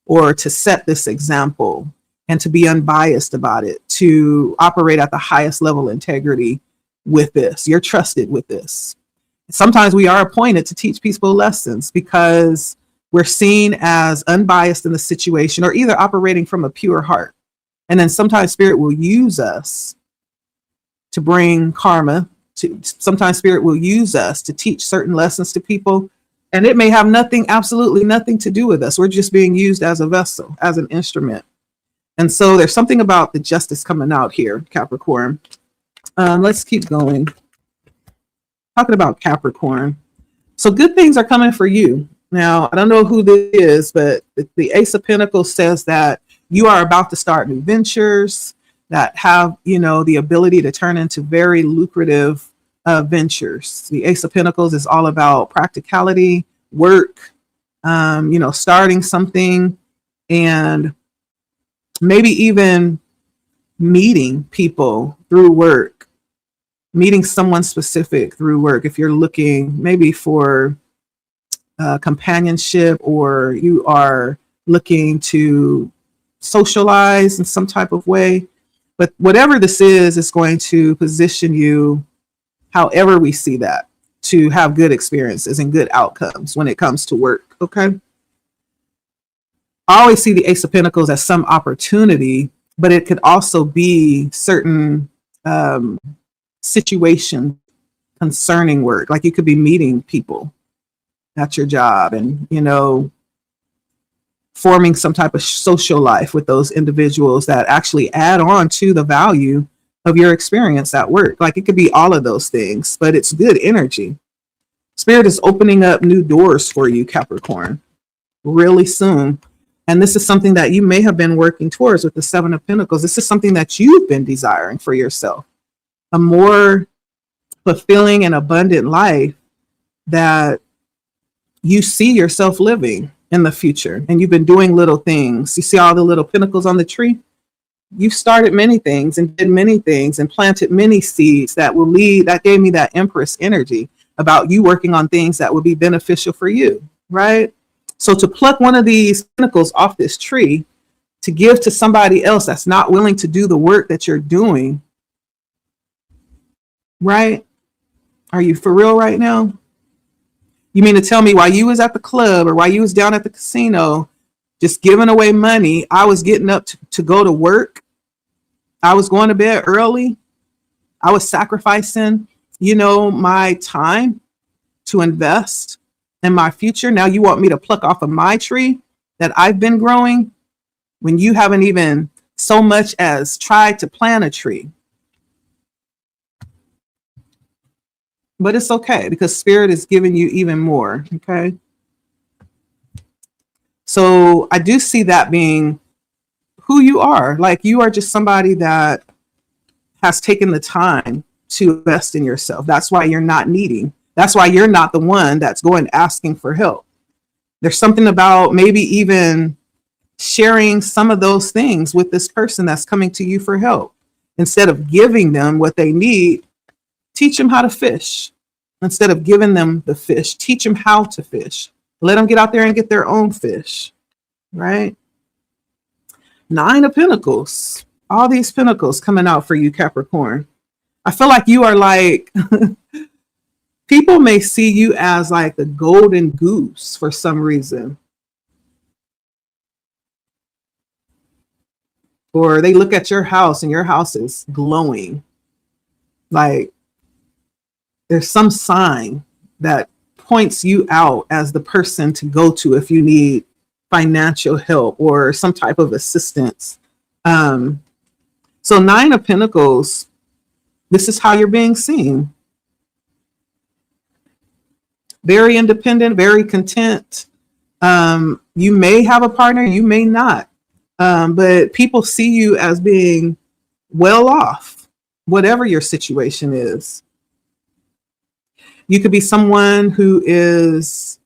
or to set this example and to be unbiased about it, to operate at the highest level of integrity with this. You're trusted with this. Sometimes we are appointed to teach peaceful lessons because we're seen as unbiased in the situation or either operating from a pure heart. And then sometimes spirit will use us to bring karma. Sometimes spirit will use us to teach certain lessons to people. And it may have absolutely nothing to do with us. We're just being used as a vessel, as an instrument. And so there's something about the justice coming out here, Capricorn. Let's keep going. Talking about Capricorn. So good things are coming for you. Now, I don't know who this is, but the Ace of Pentacles says that you are about to start new ventures that have, the ability to turn into very lucrative ventures. The Ace of Pentacles is all about practicality, work, starting something, and maybe even meeting people through work, meeting someone specific through work. If you're looking maybe for companionship, or you are looking to socialize in some type of way. But whatever this is going to position you, however we see that, to have good experiences and good outcomes when it comes to work. Okay. I always see the Ace of Pentacles as some opportunity, but it could also be certain situations concerning work. Like you could be meeting people at your job and, forming some type of social life with those individuals that actually add on to the value of your experience at work. Like it could be all of those things, but it's good energy. Spirit is opening up new doors for you, Capricorn, really soon. And this is something that you may have been working towards with the 7 of Pentacles. This is something that you've been desiring for yourself, a more fulfilling and abundant life that you see yourself living in the future. And you've been doing little things. You see all the little pentacles on the tree? You've started many things and did many things and planted many seeds that will lead. That gave me that Empress energy about you working on things that would be beneficial for you, right? So to pluck one of these pentacles off this tree to give to somebody else that's not willing to do the work that you're doing, right? Are you for real right now? You mean to tell me while you was at the club or while you was down at the casino, just giving away money, I was getting up to go to work. I was going to bed early. I was sacrificing, my time to invest in my future. Now you want me to pluck off of my tree that I've been growing when you haven't even so much as tried to plant a tree. But it's okay because spirit is giving you even more. Okay. So I do see that being who you are. Like you are just somebody that has taken the time to invest in yourself. That's why you're not needing. That's why you're not the one that's going asking for help. There's something about maybe even sharing some of those things with this person that's coming to you for help. Instead of giving them what they need, teach them how to fish. Instead of giving them the fish, teach them how to fish. Let them get out there and get their own fish, right? Nine of Pentacles. All these pentacles coming out for you, Capricorn. I feel like you are like, people may see you as like the golden goose for some reason. Or they look at your house and your house is glowing. Like there's some sign that points you out as the person to go to if you need financial help or some type of assistance. So Nine of Pentacles, this is how you're being seen. Very independent, very content. You may have a partner, you may not. But people see you as being well off, whatever your situation is. You could be someone who is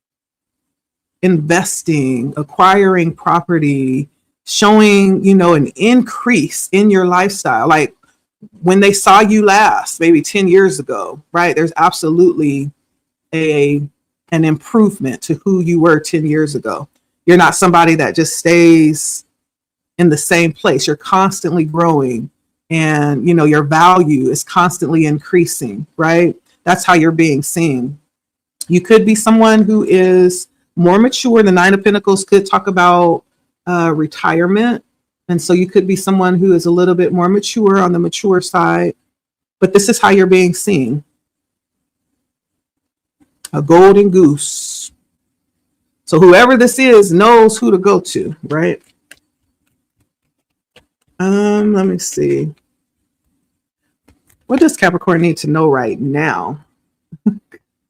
investing, acquiring property, showing, an increase in your lifestyle. Like when they saw you last, maybe 10 years ago, right? There's absolutely an improvement to who you were 10 years ago. You're not somebody that just stays in the same place. You're constantly growing and, your value is constantly increasing, right? That's how you're being seen. You could be someone who is more mature. The Nine of Pentacles could talk about retirement. And so you could be someone who is a little bit more mature on the mature side, but this is how you're being seen. A golden goose. So whoever this is knows who to go to, right? Let me see. What does Capricorn need to know right now?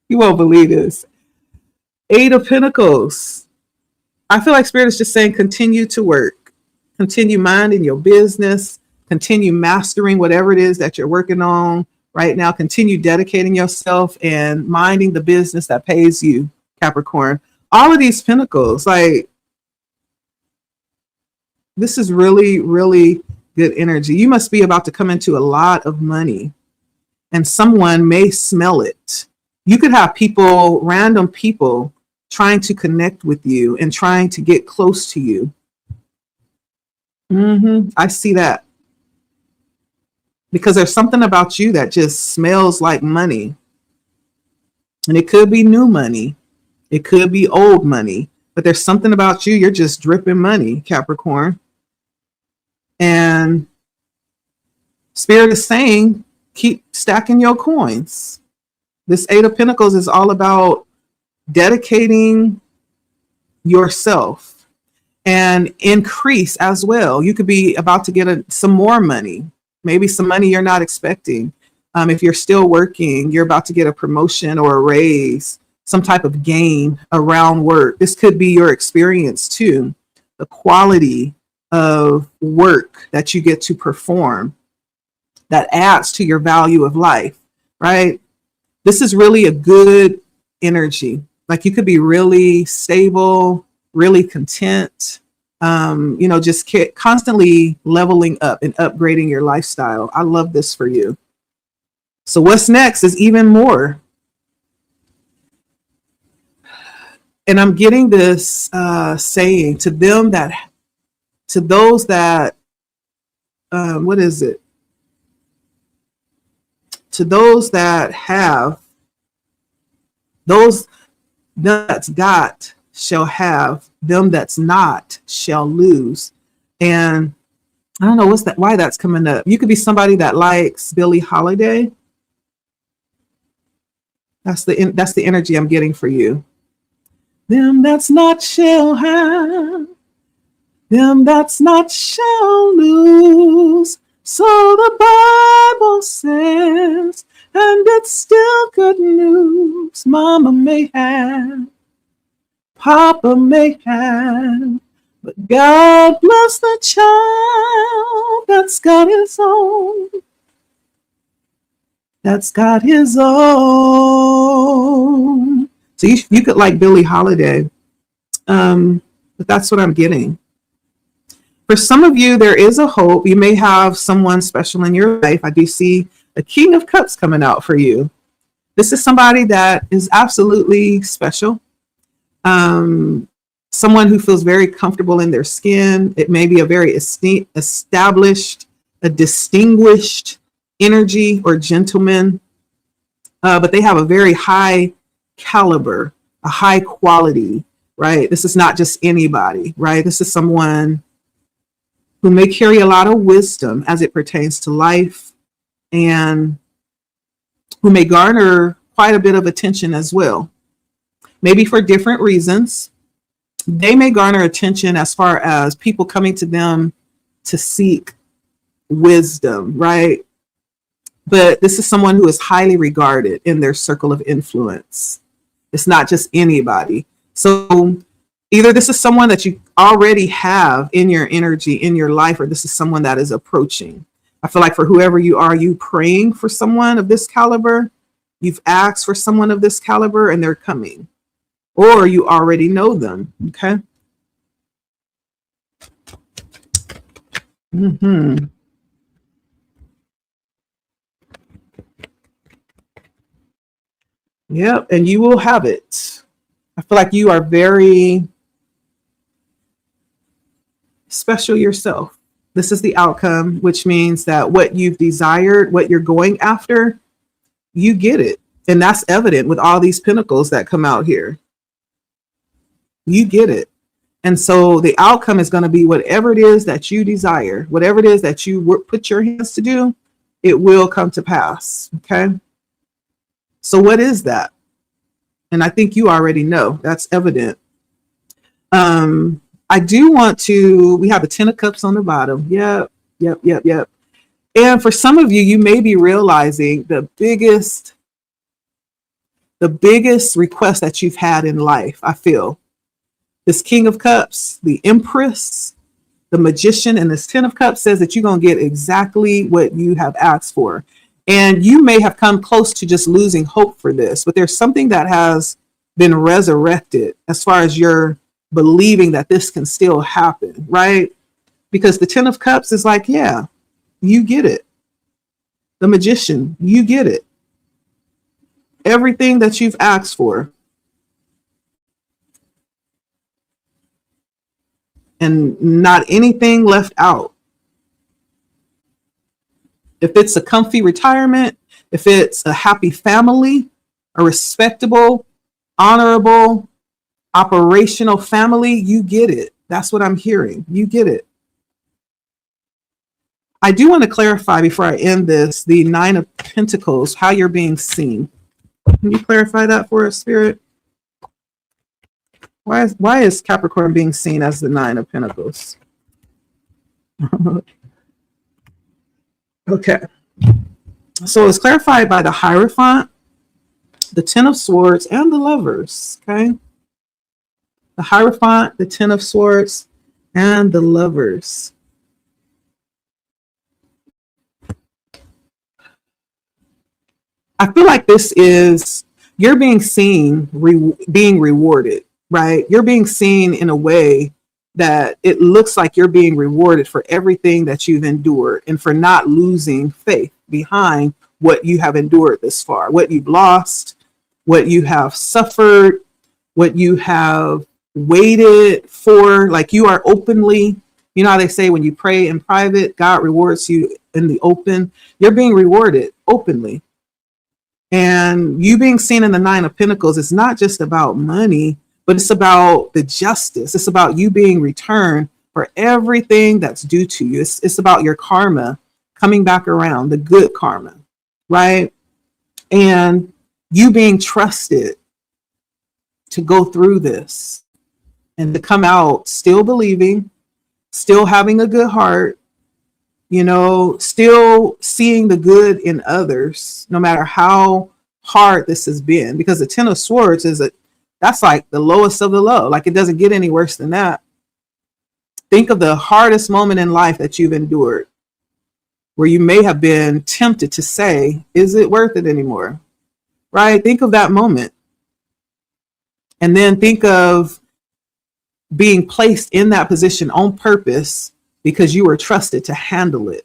You won't believe this. Eight of Pentacles. I feel like Spirit is just saying continue to work. Continue minding your business. Continue mastering whatever it is that you're working on right now. Continue dedicating yourself and minding the business that pays you, Capricorn. All of these pentacles, like, this is really, really good energy. You must be about to come into a lot of money and someone may smell it. You could have people, random people, trying to connect with you and trying to get close to you. I see that. Because there's something about you that just smells like money. And it could be new money. It could be old money. But there's something about you, you're just dripping money, Capricorn. And Spirit is saying, keep stacking your coins. This Eight of Pentacles is all about dedicating yourself and increase as well. You could be about to get some more money, maybe some money you're not expecting. If you're still working, you're about to get a promotion or a raise, some type of gain around work. This could be your experience too, the quality of work that you get to perform that adds to your value of life, right? This is really a good energy. Like you could be really stable, really content, just constantly leveling up and upgrading your lifestyle. I love this for you. So what's next is even more. And I'm getting this saying to those that, what is it? To those that have, those that's got shall have, them that's not shall lose. And I don't know why that's coming up. You could be somebody that likes Billie Holiday. That's the energy I'm getting for you. Them that's not shall have, them that's not shall lose. So the Bible says, and it's still good news. Mama may have, Papa may have, but God bless the child that's got his own. That's got his own. So you could like Billie Holiday, but that's what I'm getting. For some of you, there is a hope. You may have someone special in your life. I do see a King of Cups coming out for you. This is somebody that is absolutely special. Someone someone who feels very comfortable in their skin. It may be a very established, a distinguished energy or gentleman, but they have a very high caliber, a high quality, right? This is not just anybody, right? This is someone who may carry a lot of wisdom as it pertains to life and who may garner quite a bit of attention as well, maybe for different reasons. They may garner attention as far as people coming to them to seek wisdom, right? But this is someone who is highly regarded in their circle of influence. It's not just anybody. So either this is someone that you already have in your energy, in your life, or this is someone that is approaching. I feel like for whoever you are, you praying for someone of this caliber, you've asked for someone of this caliber, and they're coming. Or you already know them, okay? Yep, and you will have it. I feel like you are very special yourself. This is the outcome, which means that what you've desired, what you're going after, you get it. And that's evident with all these pentacles that come out here. You get it. And so the outcome is going to be whatever it is that you desire, whatever it is that you put your hands to do, it will come to pass. Okay. So what is that? And I think you already know. That's evident. I do want to, we have the 10 of Cups on the bottom. Yep. And for some of you, you may be realizing the biggest request that you've had in life, I feel. This King of Cups, the Empress, the Magician, and this 10 of Cups says that you're going to get exactly what you have asked for. And you may have come close to just losing hope for this, but there's something that has been resurrected as far as your believing that this can still happen, right? Because the 10 of Cups is like, yeah, you get it. The Magician, you get it. Everything that you've asked for. And not anything left out. If it's a comfy retirement, if it's a happy family, a respectable, honorable, operational family, you get it. That's what I'm hearing. You get it. I do want to clarify before I end this, the 9 of Pentacles, how you're being seen. Can you clarify that for us, Spirit? Why is Capricorn being seen as the 9 of Pentacles? Okay. So it's clarified by the Hierophant, the 10 of Swords, and the Lovers. Okay. The Hierophant, the 10 of Swords, and the Lovers. I feel like this is, you're being seen, being rewarded. Right? You're being seen in a way that it looks like you're being rewarded for everything that you've endured and for not losing faith behind what you have endured this far, what you've lost, what you have suffered, what you have waited for. Like you are openly, you know how they say when you pray in private, God rewards you in the open. You're being rewarded openly. And you being seen in the 9 of Pentacles is not just about money, but it's about the justice. It's about you being returned for everything that's due to you. It's about your karma coming back around, the good karma, right? And you being trusted to go through this and to come out still believing, still having a good heart, you know, still seeing the good in others, no matter how hard this has been. Because the 10 of Swords that's like the lowest of the low. Like it doesn't get any worse than that. Think of the hardest moment in life that you've endured, where you may have been tempted to say, is it worth it anymore? Right? Think of that moment. And then think of being placed in that position on purpose because you were trusted to handle it.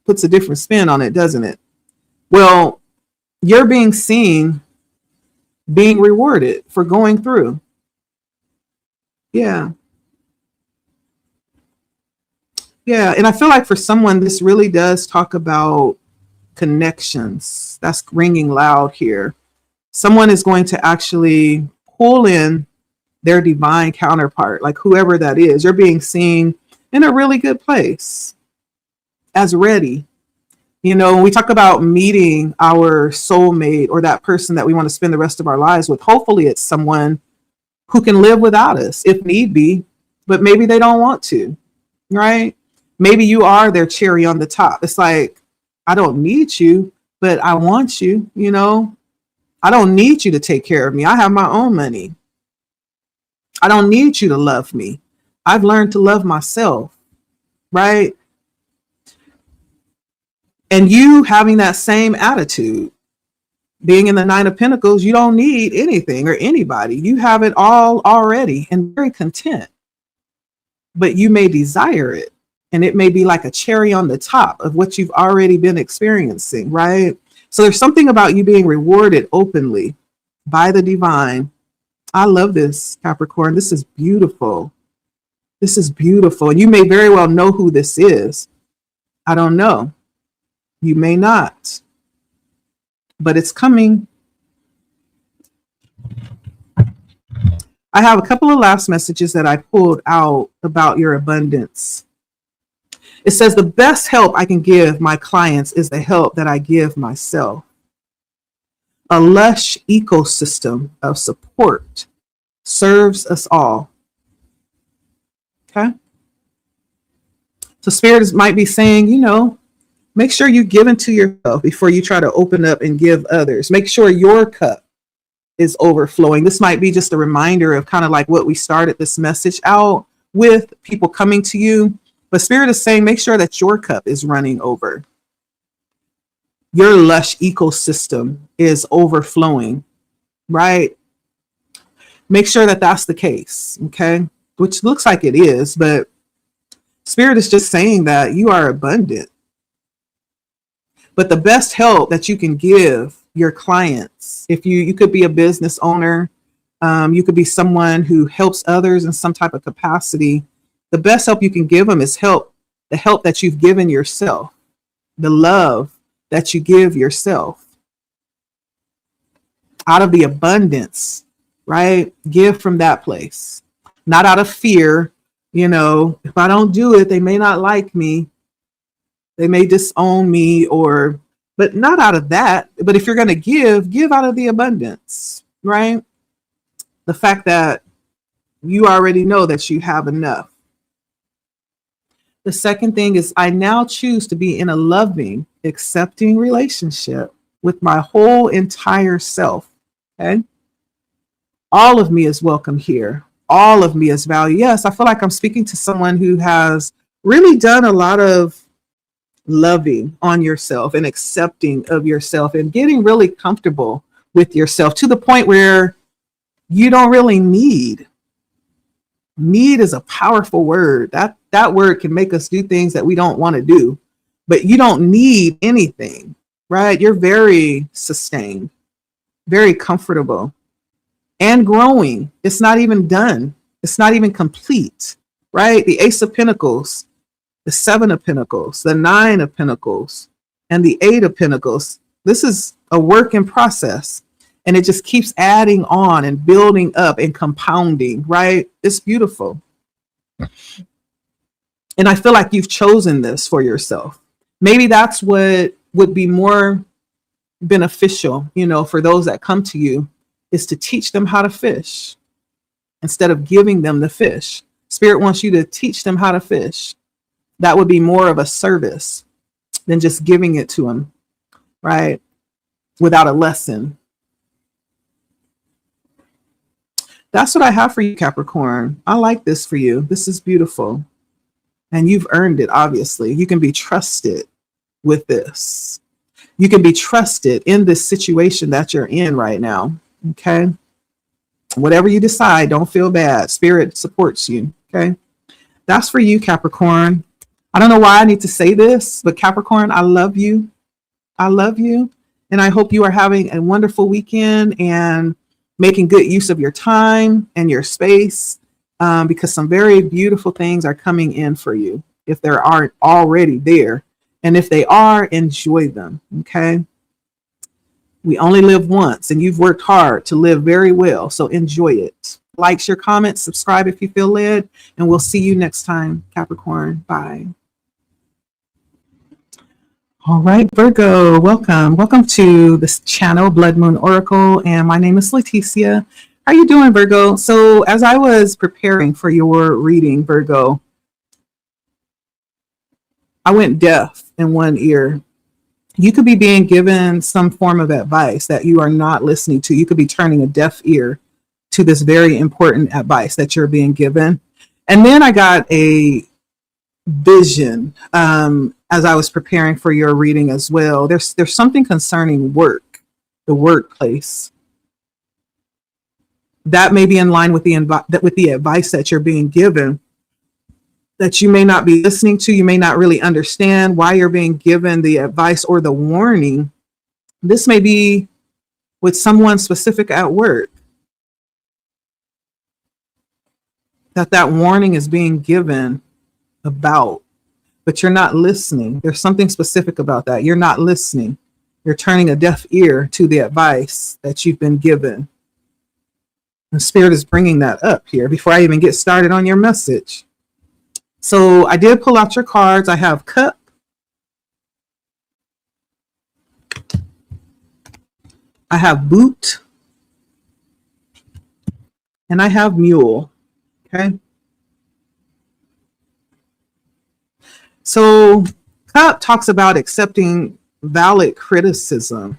Puts a different spin on it, doesn't it? Well, you're being seen, being rewarded for going through. Yeah. Yeah. And I feel like for someone, this really does talk about connections. That's ringing loud here. Someone is going to actually pull in their divine counterpart, like whoever that is. You're being seen in a really good place as ready. You know, when we talk about meeting our soulmate or that person that we want to spend the rest of our lives with, hopefully it's someone who can live without us if need be, but maybe they don't want to, right? Maybe you are their cherry on the top. It's like, I don't need you, but I want you, you know? I don't need you to take care of me. I have my own money. I don't need you to love me. I've learned to love myself, right? And you having that same attitude, being in the Nine of Pentacles, you don't need anything or anybody. You have it all already and very content, but you may desire it. And it may be like a cherry on the top of what you've already been experiencing, right? So there's something about you being rewarded openly by the divine. I love this, Capricorn. This is beautiful. This is beautiful. And you may very well know who this is. I don't know. You may not, but it's coming. I have a couple of last messages that I pulled out about your abundance. It says, the best help I can give my clients is the help that I give myself. A lush ecosystem of support serves us all. Okay. So Spirit might be saying, you know, make sure you give into yourself before you try to open up and give others. Make sure your cup is overflowing. This might be just a reminder of kind of like what we started this message out with, people coming to you. But Spirit is saying, make sure that your cup is running over. Your lush ecosystem is overflowing, right? Make sure that that's the case, okay? Which looks like it is, but Spirit is just saying that you are abundant. But the best help that you can give your clients, if you could be a business owner, you could be someone who helps others in some type of capacity. The best help you can give them is help, the help that you've given yourself, the love that you give yourself out of the abundance, right? Give from that place, not out of fear. You know, if I don't do it, they may not like me. They may disown me, but not out of that. But if you're going to give out of the abundance, right? The fact that you already know that you have enough. The second thing is, I now choose to be in a loving, accepting relationship with my whole entire self. Okay. All of me is welcome here. All of me is valued. Yes, I feel like I'm speaking to someone who has really done a lot of loving on yourself and accepting of yourself and getting really comfortable with yourself to the point where you don't really need. Need is a powerful word. That word can make us do things that we don't want to do, but you don't need anything, right? You're very sustained, very comfortable and growing. It's not even done. It's not even complete, right? The Ace of Pentacles, the Seven of Pentacles, the Nine of Pentacles, and the Eight of Pentacles. This is a work in process. And it just keeps adding on and building up and compounding, right? It's beautiful. And I feel like you've chosen this for yourself. Maybe that's what would be more beneficial, you know, for those that come to you, is to teach them how to fish instead of giving them the fish. Spirit wants you to teach them how to fish. That would be more of a service than just giving it to them, right? Without a lesson. That's what I have for you, Capricorn. I like this for you. This is beautiful. And you've earned it, obviously. You can be trusted with this. You can be trusted in this situation that you're in right now. Okay? Whatever you decide, don't feel bad. Spirit supports you. Okay? That's for you, Capricorn. I don't know why I need to say this, but Capricorn, I love you. I love you. And I hope you are having a wonderful weekend and making good use of your time and your space. because some very beautiful things are coming in for you if they aren't already there. And if they are, enjoy them. Okay. We only live once, and you've worked hard to live very well. So enjoy it. Like, share, comment, subscribe if you feel led, and we'll see you next time, Capricorn. Bye. All right, Virgo, welcome. Welcome to this channel, Blood Moon Oracle, and my name is Leticia. How are you doing, Virgo? So as I was preparing for your reading, Virgo, I went deaf in one ear. You could be being given some form of advice that you are not listening to. You could be turning a deaf ear to this very important advice that you're being given. And then I got a vision as I was preparing for your reading as well. There's something concerning work, the workplace, that may be in line with the advice that you're being given, that you may not be listening to. You may not really understand why you're being given the advice or the warning. This may be with someone specific at work, that warning is being given about, but you're not listening. There's something specific about that. You're not listening. You're turning a deaf ear to the advice that you've been given. The Spirit is bringing that up here before I even get started on your message. So I did pull out your cards. I have Cup, I have Boot, and I have Mule. Okay. So Cup talks about accepting valid criticism.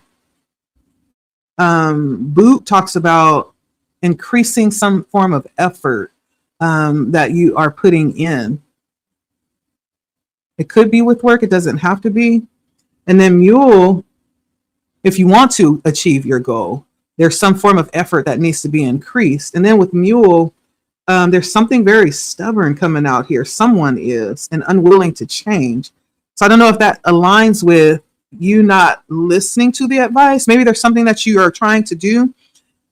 Boot talks about increasing some form of effort that you are putting in. It could be with work. It doesn't have to be. And then Mule, if you want to achieve your goal, there's some form of effort that needs to be increased. And then with Mule, there's something very stubborn coming out here. Someone is and unwilling to change. So I don't know if that aligns with you not listening to the advice. Maybe there's something that you are trying to do,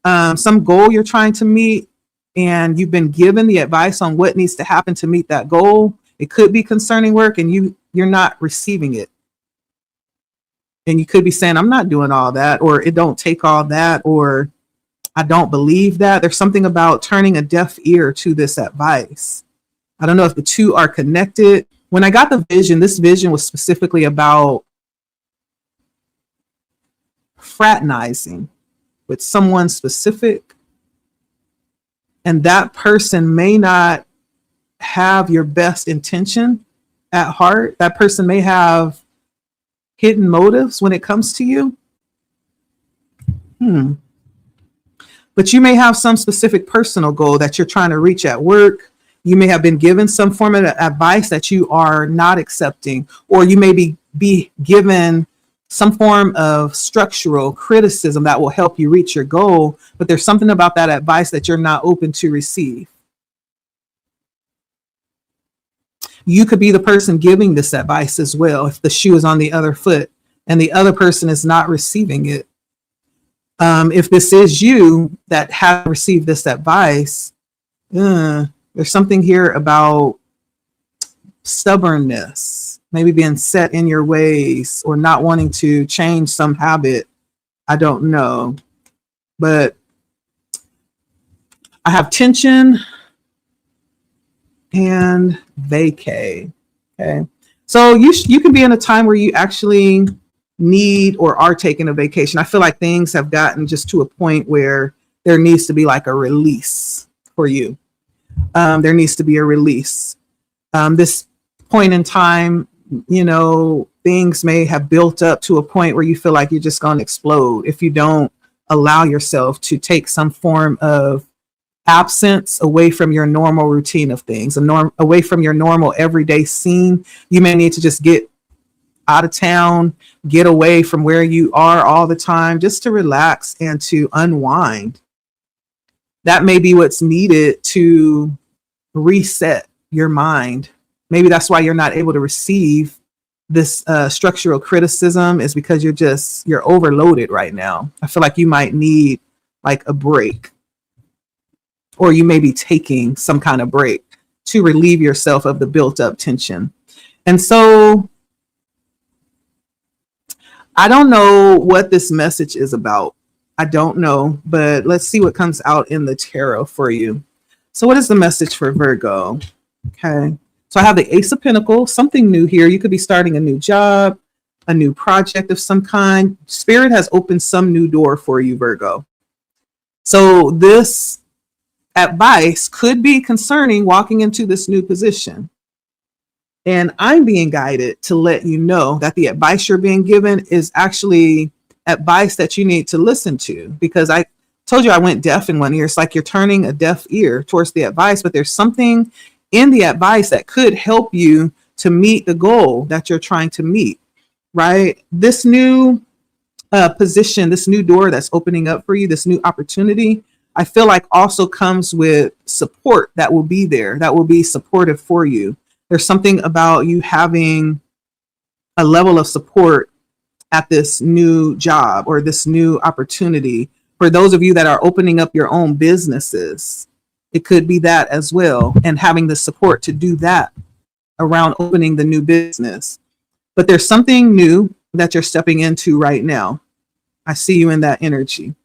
some goal you're trying to meet, and you've been given the advice on what needs to happen to meet that goal. It could be concerning work, and you're not receiving it. And you could be saying, I'm not doing all that, or it don't take all that, or I don't believe that. There's something about turning a deaf ear to this advice. I don't know if the two are connected. When I got the vision, this vision was specifically about fraternizing with someone specific, and that person may not have your best intention at heart. That person may have hidden motives when it comes to you. But you may have some specific personal goal that you're trying to reach at work. You may have been given some form of advice that you are not accepting, or you may be given some form of structural criticism that will help you reach your goal, but there's something about that advice that you're not open to receive. You could be the person giving this advice as well if the shoe is on the other foot and the other person is not receiving it. If this is you that have received this advice, there's something here about stubbornness, maybe being set in your ways or not wanting to change some habit. I don't know. But I have tension and vacay. Okay. So you can be in a time where you actually need or are taking a vacation. I feel like things have gotten just to a point where there needs to be like a release for you. There needs to be a release. This point in time, things may have built up to a point where you feel like you're just going to explode if you don't allow yourself to take some form of absence away from your normal routine of things, away from your normal everyday scene. You may need to just get out of town, get away from where you are all the time, just to relax and to unwind. That may be what's needed to reset your mind. Maybe that's why you're not able to receive this structural criticism, is because you're overloaded right now. I feel like you might need like a break. or you may be taking some kind of break to relieve yourself of the built up tension. And so I don't know what this message is about. I don't know, but let's see what comes out in the tarot for you. So what is the message for Virgo? Okay. So I have the Ace of Pentacles, something new here. You could be starting a new job, a new project of some kind. Spirit has opened some new door for you, Virgo. So this advice could be concerning walking into this new position. And I'm being guided to let you know that the advice you're being given is actually advice that you need to listen to, because I told you I went deaf in one ear. It's like you're turning a deaf ear towards the advice, but there's something in the advice that could help you to meet the goal that you're trying to meet, right? This new position, this new door that's opening up for you, this new opportunity, I feel like also comes with support that will be there, that will be supportive for you. There's something about you having a level of support at this new job or this new opportunity. For those of you that are opening up your own businesses, it could be that as well, and having the support to do that around opening the new business. But there's something new that you're stepping into right now. I see you in that energy.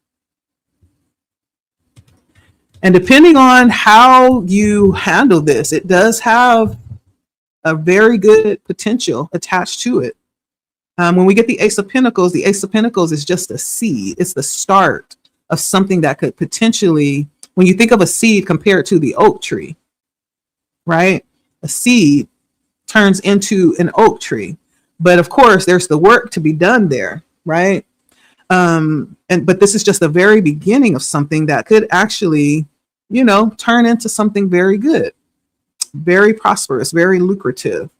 And depending on how you handle this, it does have a very good potential attached to it. When we get the Ace of Pentacles is just a seed. It's the start of something that could potentially, when you think of a seed compared to the oak tree, right? A seed turns into an oak tree. But of course, there's the work to be done there, right? But this is just the very beginning of something that could actually, turn into something very good, very prosperous, very lucrative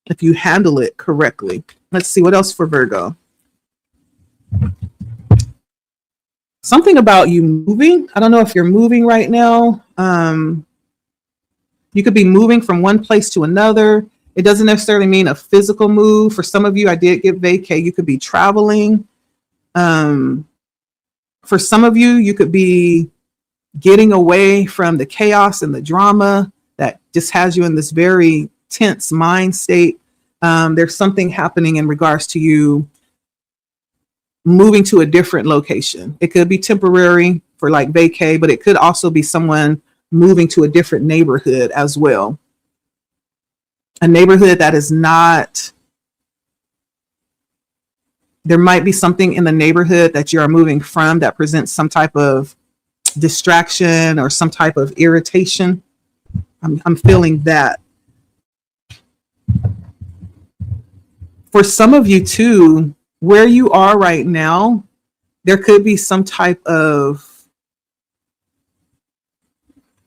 if you handle it correctly. Let's see what else for Virgo. Something about you moving. I don't know if you're moving right now. You could be moving from one place to another. It doesn't necessarily mean a physical move. For some of you, I did get vacay. You could be traveling. For some of you, you could be getting away from the chaos and the drama that just has you in this very tense mind state. There's something happening in regards to you moving to a different location. It could be temporary for like vacay, but it could also be someone moving to a different neighborhood as well. A neighborhood that is not, there might be something in the neighborhood that you are moving from that presents some type of distraction or some type of irritation. I'm feeling that. For some of you too, where you are right now, there could be some type of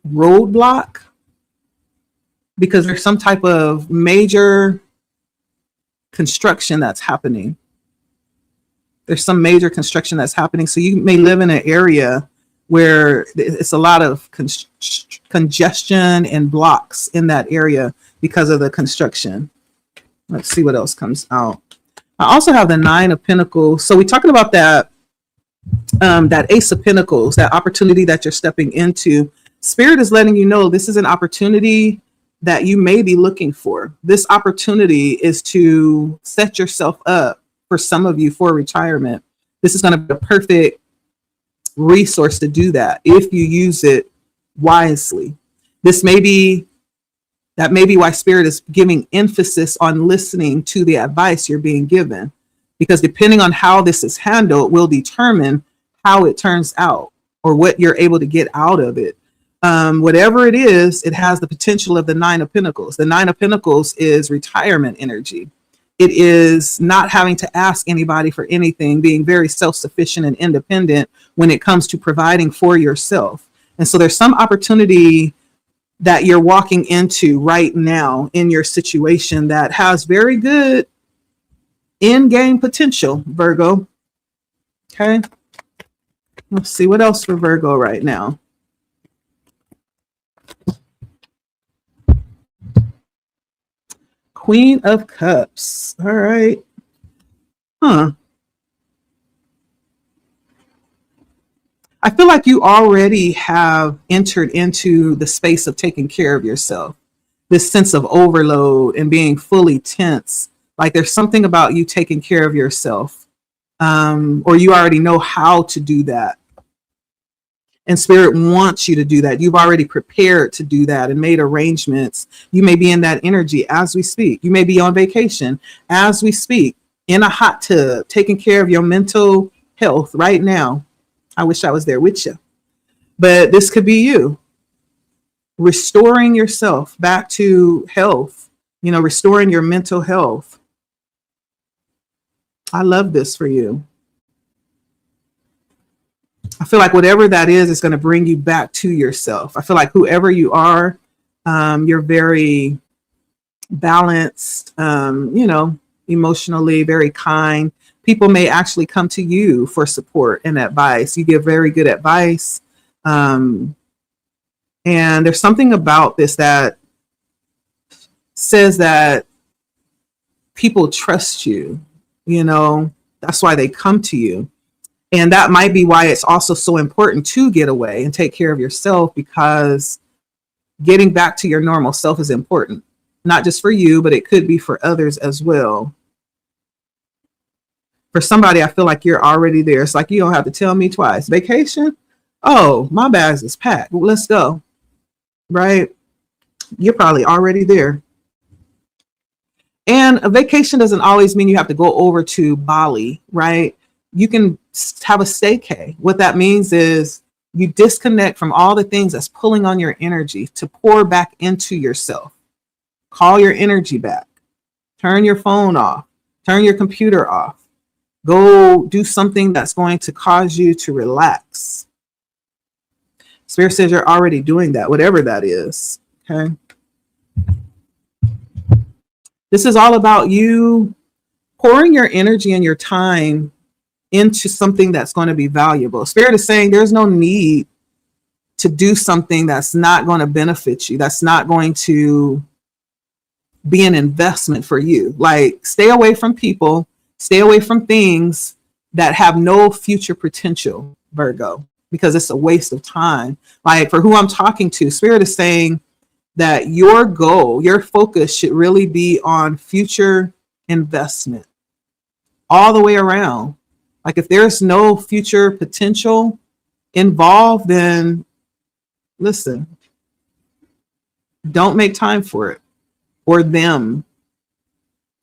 roadblock because there's some type of major construction that's happening. There's some major construction that's happening. So you may live in an area where it's a lot of congestion and blocks in that area because of the construction. Let's see what else comes out. I also have the Nine of Pentacles. So we're talking about that, that Ace of Pentacles, that opportunity that you're stepping into. Spirit is letting you know this is an opportunity that you may be looking for. This opportunity is to set yourself up, for some of you, for retirement. This is going to be a perfect resource to do that if you use it wisely. That may be why Spirit is giving emphasis on listening to the advice you're being given, because depending on how this is handled will determine how it turns out or what you're able to get out of it. Whatever it is, it has the potential of the Nine of Pentacles. The Nine of Pentacles is retirement energy. It is not having to ask anybody for anything, being very self-sufficient and independent when it comes to providing for yourself. And so there's some opportunity that you're walking into right now in your situation that has very good in-game potential, Virgo. Okay. Let's see what else for Virgo right now. Queen of Cups. All right. I feel like you already have entered into the space of taking care of yourself, this sense of overload and being fully tense. Like there's something about you taking care of yourself, or you already know how to do that. And spirit wants you to do that. You've already prepared to do that and made arrangements. You may be in that energy as we speak. You may be on vacation as we speak, in a hot tub, taking care of your mental health right now. I wish I was there with you. But this could be you restoring yourself back to health, restoring your mental health. I love this for you. I feel like whatever that is going to bring you back to yourself. I feel like whoever you are, you're very balanced, emotionally, very kind. People may actually come to you for support and advice. You give very good advice. And there's something about this that says that people trust you, that's why they come to you. And that might be why it's also so important to get away and take care of yourself, because getting back to your normal self is important, not just for you, but it could be for others as well. For somebody, I feel like you're already there. It's like you don't have to tell me twice. Vacation? Oh, my bags is packed. Well, let's go. Right? You're probably already there. And a vacation doesn't always mean you have to go over to Bali, right? You can have a staycay. What that means is you disconnect from all the things that's pulling on your energy to pour back into yourself. Call your energy back. Turn your phone off. Turn your computer off. Go do something that's going to cause you to relax. Spirit says you're already doing that, whatever that is. Okay. This is all about you pouring your energy and your time into something that's going to be valuable. Spirit is saying there's no need to do something that's not going to benefit you, that's not going to be an investment for you. Like, stay away from people, stay away from things that have no future potential, Virgo, because it's a waste of time. Like, for who I'm talking to, Spirit is saying that your goal, your focus should really be on future investment all the way around. Like, if there's no future potential involved, then listen, don't make time for it or them.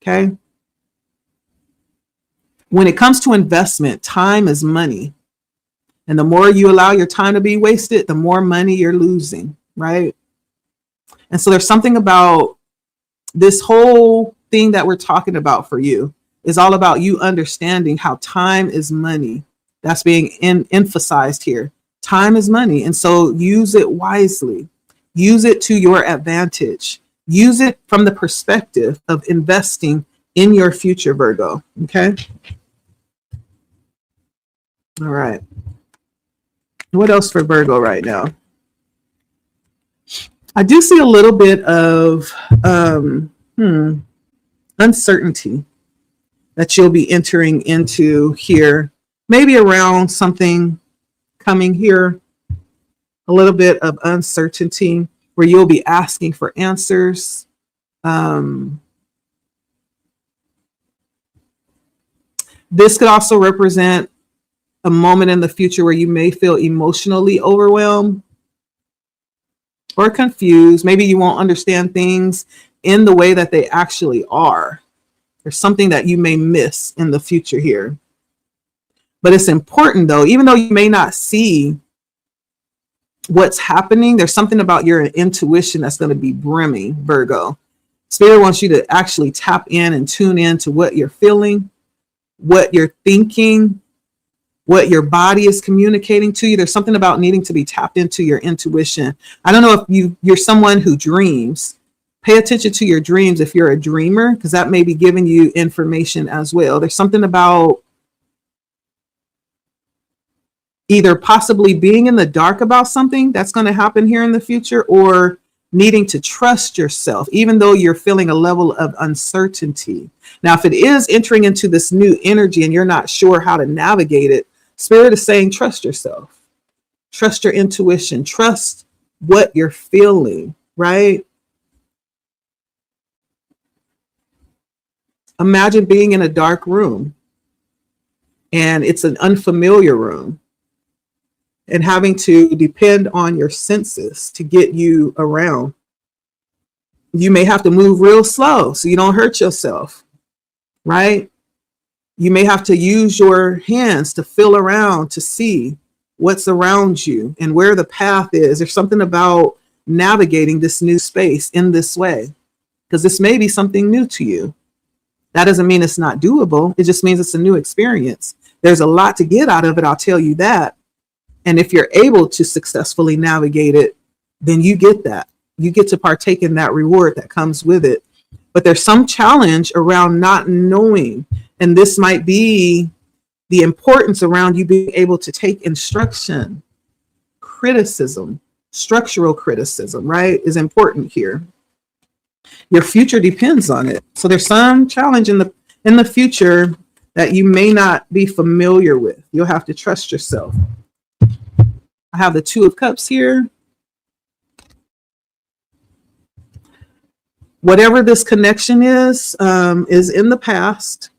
Okay. When it comes to investment, time is money. And the more you allow your time to be wasted, the more money you're losing, right? And so there's something about this whole thing that we're talking about for you is all about you understanding how time is money. That's being emphasized here. Time is money. And so use it wisely. Use it to your advantage. Use it from the perspective of investing in your future, Virgo. Okay. All right. What else for Virgo right now? I do see a little bit of uncertainty that you'll be entering into here, maybe around something coming here, a little bit of uncertainty where you'll be asking for answers. This could also represent a moment in the future where you may feel emotionally overwhelmed or confused. Maybe you won't understand things in the way that they actually are. There's something that you may miss in the future here. But it's important, though, even though you may not see what's happening, there's something about your intuition that's going to be brimming, Virgo. Spirit wants you to actually tap in and tune in to what you're feeling, what you're thinking, what your body is communicating to you. There's something about needing to be tapped into your intuition. I don't know if you're someone who dreams. Pay attention to your dreams if you're a dreamer, because that may be giving you information as well. There's something about either possibly being in the dark about something that's going to happen here in the future, or needing to trust yourself, even though you're feeling a level of uncertainty. Now, if it is entering into this new energy and you're not sure how to navigate it, Spirit is saying, trust yourself. Trust your intuition. Trust what you're feeling, right? Imagine being in a dark room and it's an unfamiliar room and having to depend on your senses to get you around. You may have to move real slow so you don't hurt yourself, right? You may have to use your hands to feel around to see what's around you and where the path is. There's something about navigating this new space in this way, because this may be something new to you. That doesn't mean it's not doable. It just means it's a new experience. There's a lot to get out of it, I'll tell you that. And if you're able to successfully navigate it, then you get that. You get to partake in that reward that comes with it. But there's some challenge around not knowing. And this might be the importance around you being able to take instruction, criticism, structural criticism, right, is important here. Your future depends on it. So there's some challenge in the future that you may not be familiar with. You'll have to trust yourself. I have the Two of Cups here. Whatever this connection is in the past.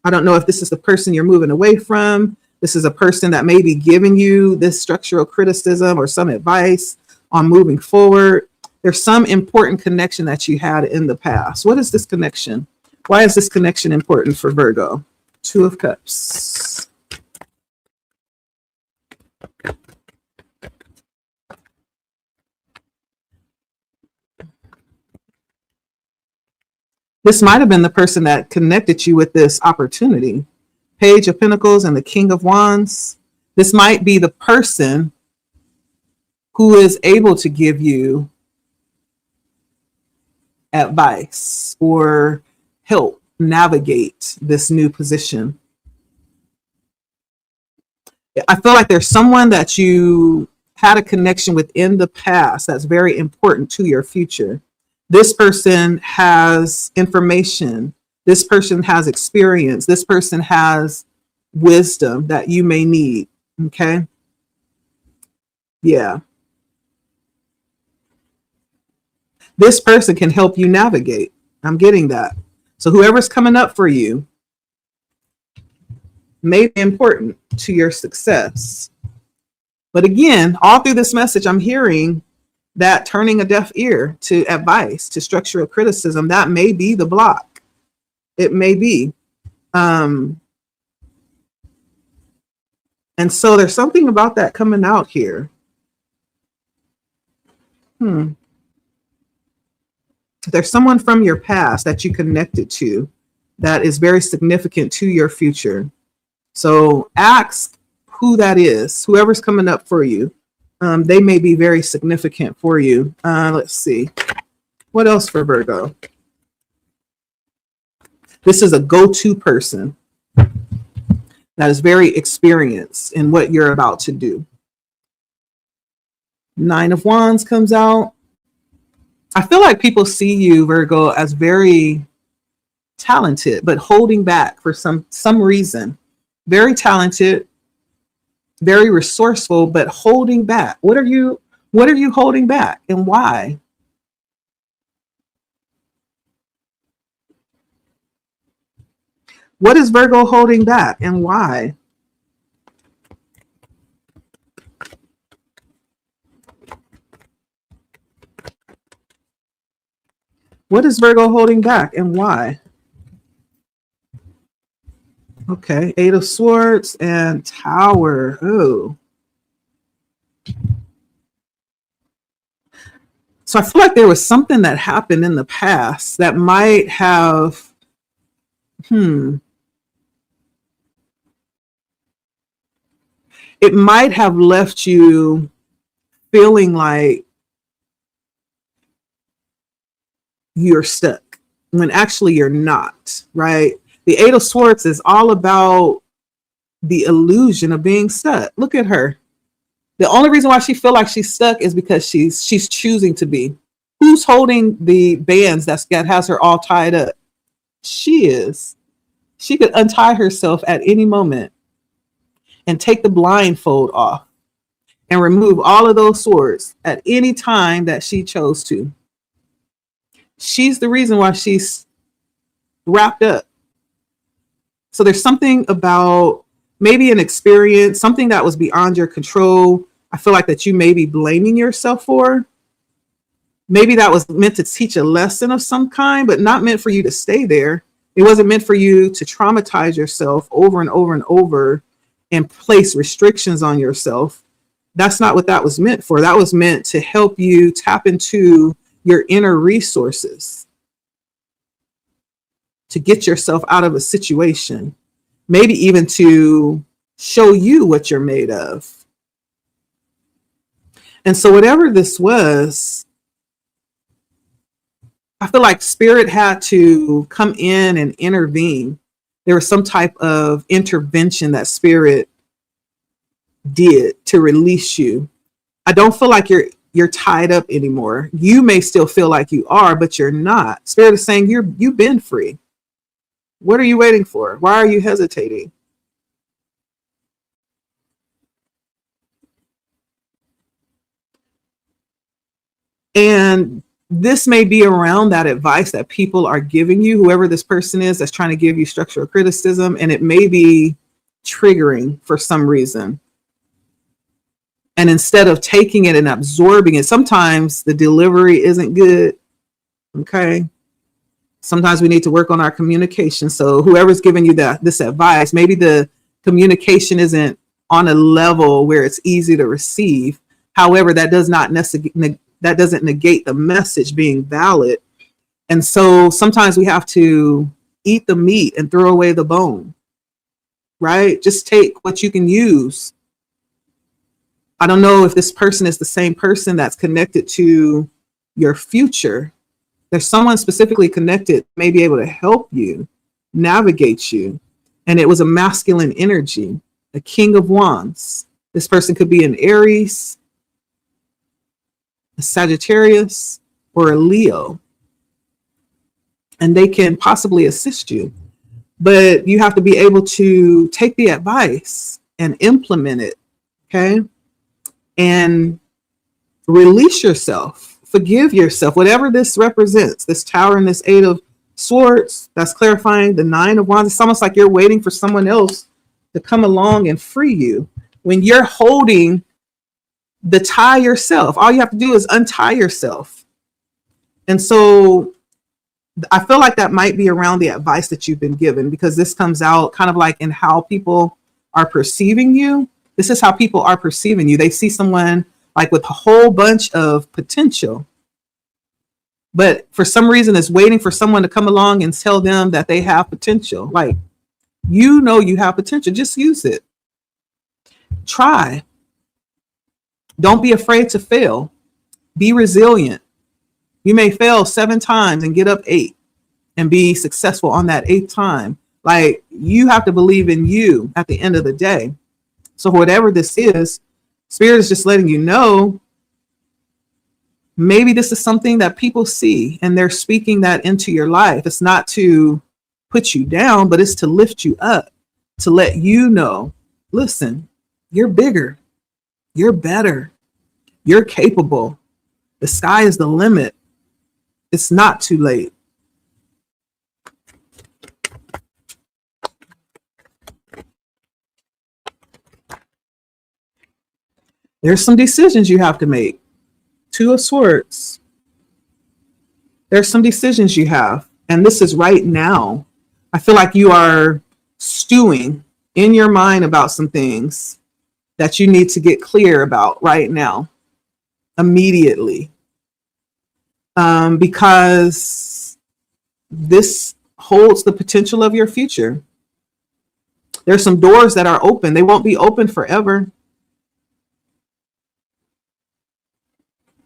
I don't know if this is the person you're moving away from. This is a person that may be giving you this structural criticism or some advice on moving forward. There's some important connection that you had in the past. What is this connection? Why is this connection important for Virgo? Two of Cups. This might have been the person that connected you with this opportunity. Page of Pentacles and the King of Wands. This might be the person who is able to give you advice or help navigate this new position. I feel like there's someone that you had a connection with in the past that's very important to your future. This person has information. This person has experience. This person has wisdom that you may need. Okay. Yeah. This person can help you navigate. I'm getting that. So whoever's coming up for you may be important to your success. But again, all through this message, I'm hearing that turning a deaf ear to advice, to structural criticism, that may be the block. It may be. And so there's something about that coming out here. There's someone from your past that you connected to that is very significant to your future. So ask who that is, whoever's coming up for you. They may be very significant for you. Let's see. What else for Virgo? This is a go-to person that is very experienced in what you're about to do. Nine of Wands comes out. I feel like people see you, Virgo, as very talented, but holding back for some reason. Very talented, very resourceful, but holding back. What are you holding back and why? What is Virgo holding back and why? What is Virgo holding back and why? Okay, Eight of Swords and Tower. Oh. So I feel like there was something that happened in the past that might have, it might have left you feeling like you're stuck when actually you're not, right? The Eight of Swords is all about the illusion of being stuck. Look at her. The only reason why she feels like she's stuck is because she's choosing to be. Who's holding the bands that has her all tied up? She is. She could untie herself at any moment and take the blindfold off and remove all of those swords at any time that she chose to. She's the reason why she's wrapped up. So there's something about maybe an experience, something that was beyond your control. I feel like that you may be blaming yourself for. Maybe that was meant to teach a lesson of some kind, but not meant for you to stay there. It wasn't meant for you to traumatize yourself over and over and over and place restrictions on yourself. That's not what that was meant for. That was meant to help you tap into your inner resources, to get yourself out of a situation, maybe even to show you what you're made of. And so whatever this was, I feel like spirit had to come in and intervene. There was some type of intervention that spirit did to release you. I don't feel like you're tied up anymore. You may still feel like you are, but you're not. Spirit is saying you've been free. What are you waiting for? Why are you hesitating? And this may be around that advice that people are giving you, whoever this person is that's trying to give you structural criticism, and it may be triggering for some reason. And instead of taking it and absorbing it, sometimes the delivery isn't good. Okay. Sometimes we need to work on our communication. So whoever's giving you this advice, maybe the communication isn't on a level where it's easy to receive. However, that doesn't negate the message being valid. And so sometimes we have to eat the meat and throw away the bone, right? Just take what you can use. I don't know if this person is the same person that's connected to your future. There's someone specifically connected, may be able to help you, navigate you. And it was a masculine energy, a King of Wands. This person could be an Aries, a Sagittarius, or a Leo. And they can possibly assist you. But you have to be able to take the advice and implement it, okay? And release yourself, forgive yourself, whatever this represents, this Tower and this Eight of Swords, that's clarifying the Nine of Wands. It's almost like you're waiting for someone else to come along and free you when you're holding the tie yourself. All you have to do is untie yourself. And so I feel like that might be around the advice that you've been given, because this comes out kind of like in how people are perceiving you. This is how people are perceiving you. They see someone like with a whole bunch of potential, but for some reason it's waiting for someone to come along and tell them that they have potential. Like, you know, you have potential, just use it. Try. Don't be afraid to fail. Be resilient. You may fail 7 times and get up 8 and be successful on that 8th time. Like, you have to believe in you at the end of the day. So whatever this is, Spirit is just letting you know, maybe this is something that people see and they're speaking that into your life. It's not to put you down, but it's to lift you up, to let you know, listen, you're bigger, you're better, you're capable. The sky is the limit. It's not too late. There's some decisions you have to make. 2 of Swords. There's some decisions you have. And this is right now. I feel like you are stewing in your mind about some things that you need to get clear about right now, immediately. Because this holds the potential of your future. There's some doors that are open. They won't be open forever.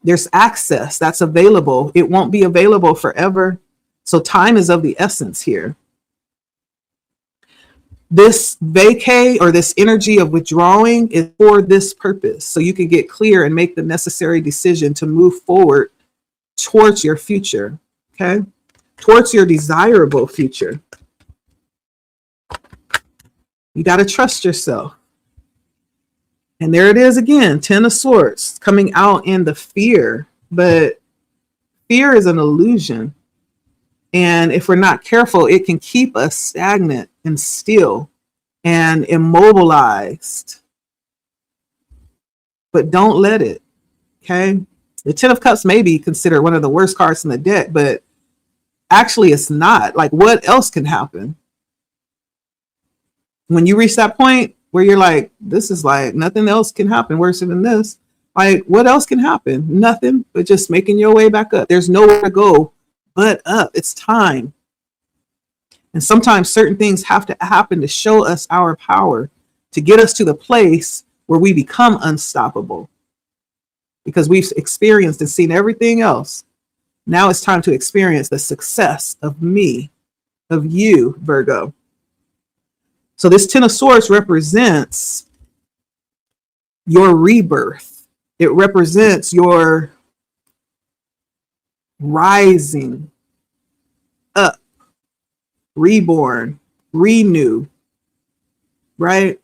There's access that's available. It won't be available forever. So time is of the essence here. This vacay, or this energy of withdrawing, is for this purpose. So you can get clear and make the necessary decision to move forward towards your future. Okay? Towards your desirable future. You got to trust yourself. And there it is again, 10 of Swords coming out in the fear. But fear is an illusion. And if we're not careful, it can keep us stagnant and still and immobilized. But don't let it. Okay. The 10 of Cups may be considered one of the worst cards in the deck, but actually it's not. Like, what else can happen? When you reach that point where you're like, this is like, nothing else can happen worse than this. Like, what else can happen? Nothing but just making your way back up. There's nowhere to go but up. It's time. And sometimes certain things have to happen to show us our power, to get us to the place where we become unstoppable. Because we've experienced and seen everything else. Now it's time to experience the success of me, of you, Virgo. So this 10 of Swords represents your rebirth. It represents your rising up, reborn, renew, right?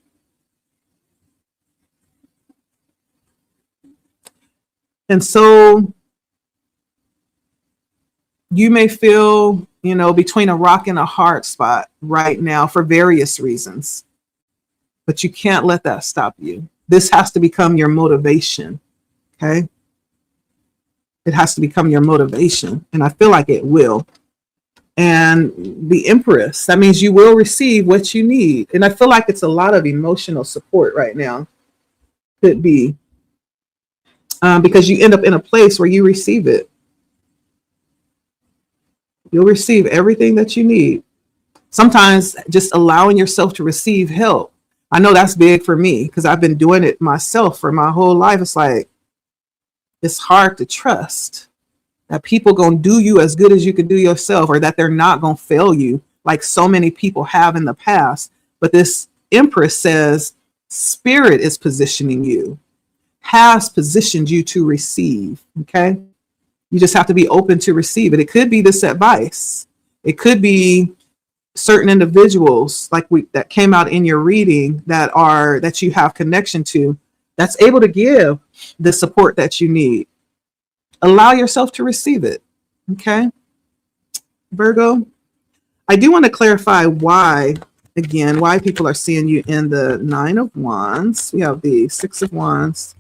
And so you may feel, between a rock and a hard spot right now for various reasons, but you can't let that stop you. This has to become your motivation. Okay. It has to become your motivation. And I feel like it will. And the Empress, that means you will receive what you need. And I feel like it's a lot of emotional support right now. Could be. Because you end up in a place where you receive it. You'll receive everything that you need. Sometimes just allowing yourself to receive help. I know that's big for me because I've been doing it myself for my whole life. It's like, it's hard to trust that people gonna do you as good as you can do yourself, or that they're not gonna fail you like so many people have in the past. But this Empress says Spirit is positioning you, has positioned you to receive. Okay. You just have to be open to receive it. It could be this advice. It could be certain individuals like that came out in your reading that you have connection to, that's able to give the support that you need. Allow yourself to receive it. Okay. Virgo, I do want to clarify why people are seeing you in the 9 of Wands. We have the 6 of Wands.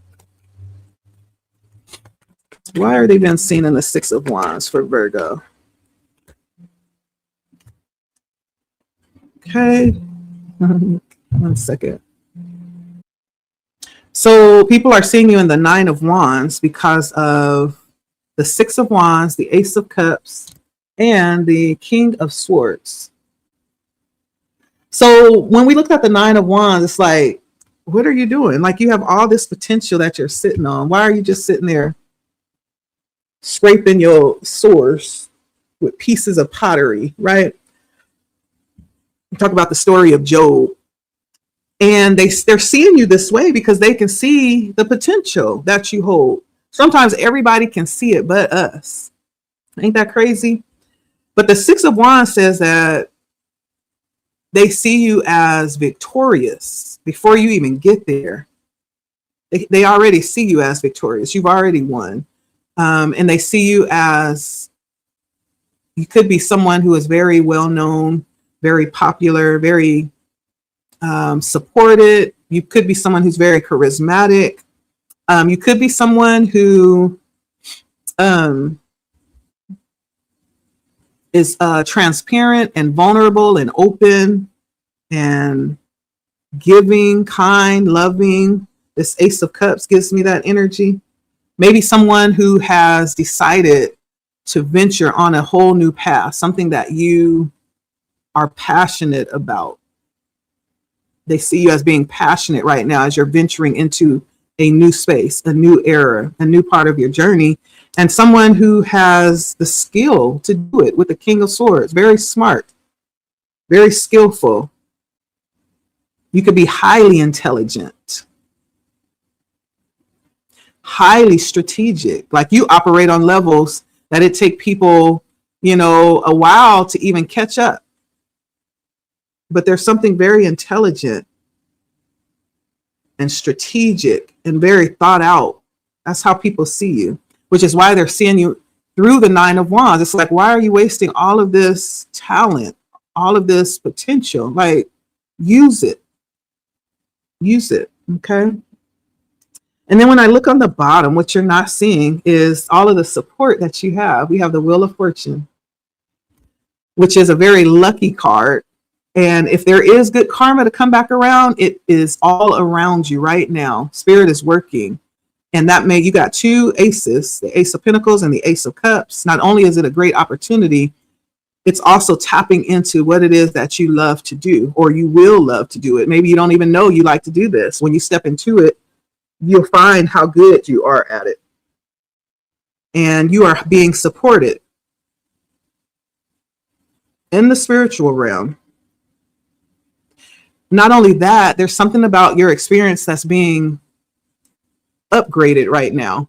Why are they being seen in the 6 of Wands for Virgo? Okay. 1 second. So people are seeing you in the 9 of Wands because of the 6 of Wands, the Ace of Cups, and the King of Swords. So when we look at the 9 of Wands, it's like, what are you doing? Like, you have all this potential that you're sitting on. Why are you just sitting there scraping your sores with pieces of pottery, right? We talk about the story of Job. And they're seeing you this way because they can see the potential that you hold. Sometimes everybody can see it but us. Ain't that crazy? But the 6 of Wands says that they see you as victorious before you even get there. They already see you as victorious. You've already won. And they see you as, you could be someone who is very well known, very popular, very supported. You could be someone who's very charismatic. You could be someone who is transparent and vulnerable and open and giving, kind, loving. This Ace of Cups gives me that energy. Maybe someone who has decided to venture on a whole new path, something that you are passionate about. They see you as being passionate right now as you're venturing into a new space, a new era, a new part of your journey, and someone who has the skill to do it with the King of Swords. Very smart, very skillful. You could be highly intelligent, highly strategic. Like, you operate on levels that it take people, a while to even catch up. But there's something very intelligent and strategic and very thought out. That's how people see you, which is why they're seeing you through the Nine of Wands. It's like, why are you wasting all of this talent, all of this potential? Like, use it. Use it. Okay. And then when I look on the bottom, what you're not seeing is all of the support that you have. We have the Wheel of Fortune, which is a very lucky card. And if there is good karma to come back around, it is all around you right now. Spirit is working. And that you got two aces, the Ace of Pentacles and the Ace of Cups. Not only is it a great opportunity, it's also tapping into what it is that you love to do, or you will love to do it. Maybe you don't even know you like to do this. When you step into it, you'll find how good you are at it. And you are being supported in the spiritual realm. Not only that, there's something about your experience that's being upgraded right now.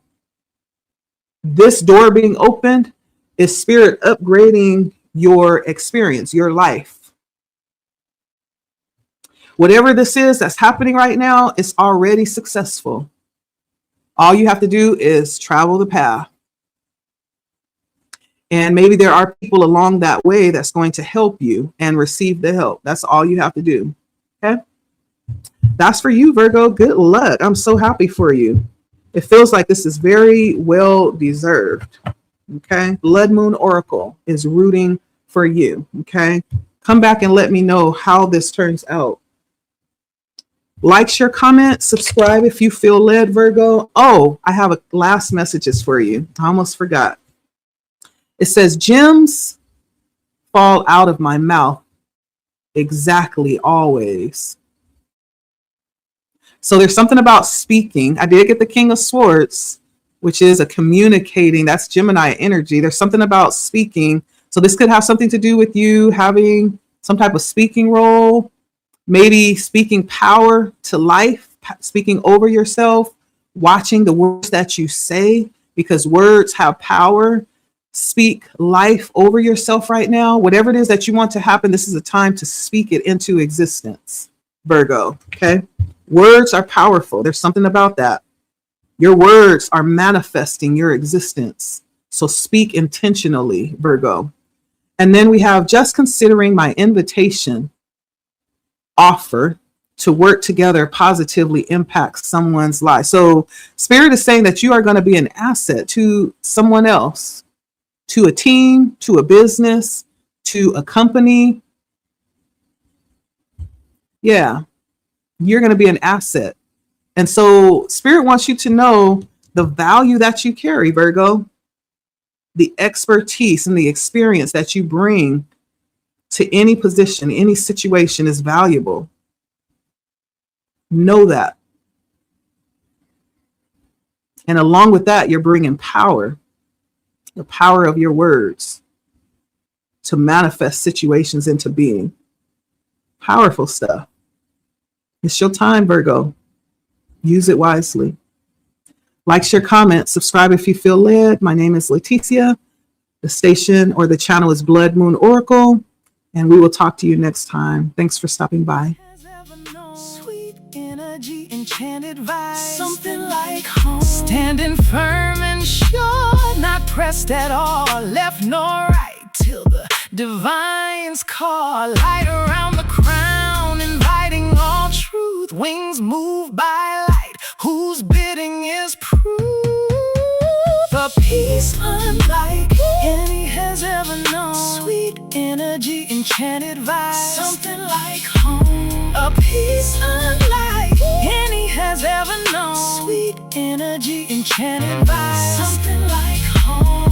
This door being opened is Spirit upgrading your experience, your life. Whatever this is that's happening right now is already successful. All you have to do is travel the path. And maybe there are people along that way that's going to help you and receive the help. That's all you have to do. Okay? That's for you, Virgo. Good luck. I'm so happy for you. It feels like this is very well deserved. Okay? Blood Moon Oracle is rooting for you. Okay? Come back and let me know how this turns out. Like, share, comment, subscribe if you feel led, Virgo. Oh, I have a last messages for you. I almost forgot. It says, gems fall out of my mouth exactly always. So there's something about speaking. I did get the King of Swords, which is a communicating. That's Gemini energy. There's something about speaking. So this could have something to do with you having some type of speaking role, maybe speaking power to life, speaking over yourself, watching the words that you say, because words have power. Speak life over yourself right now. Whatever it is that you want to happen, this is a time to speak it into existence, Virgo. Okay. Words are powerful. There's something about that. Your words are manifesting your existence. So speak intentionally, Virgo. And then we have just considering my invitation offer to work together positively impact someone's life. So Spirit is saying that you are going to be an asset to someone else, to a team, to a business, to a company. Yeah, you're going to be an asset. And so Spirit wants you to know the value that you carry, Virgo, the expertise and the experience that you bring to any position, any situation is valuable. Know that. And along with that, you're bringing power, the power of your words to manifest situations into being. Powerful stuff. It's your time, Virgo. Use it wisely. Like, share, comment, subscribe if you feel led. My name is Leticia. The station or the channel is Blood Moon Oracle. And we will talk to you next time. Thanks for stopping by. Sweet energy, enchanted vibes, something like home. Standing firm and sure, not pressed at all, left nor right, till the divine's call. Light around the crown, inviting all truth. Wings move by light, whose bidding is proof. The peace unlike any has ever known. Sweet energy, enchanted vibes, something like home. A peace unlike any has ever known. Sweet energy, enchanted vibes, something like home.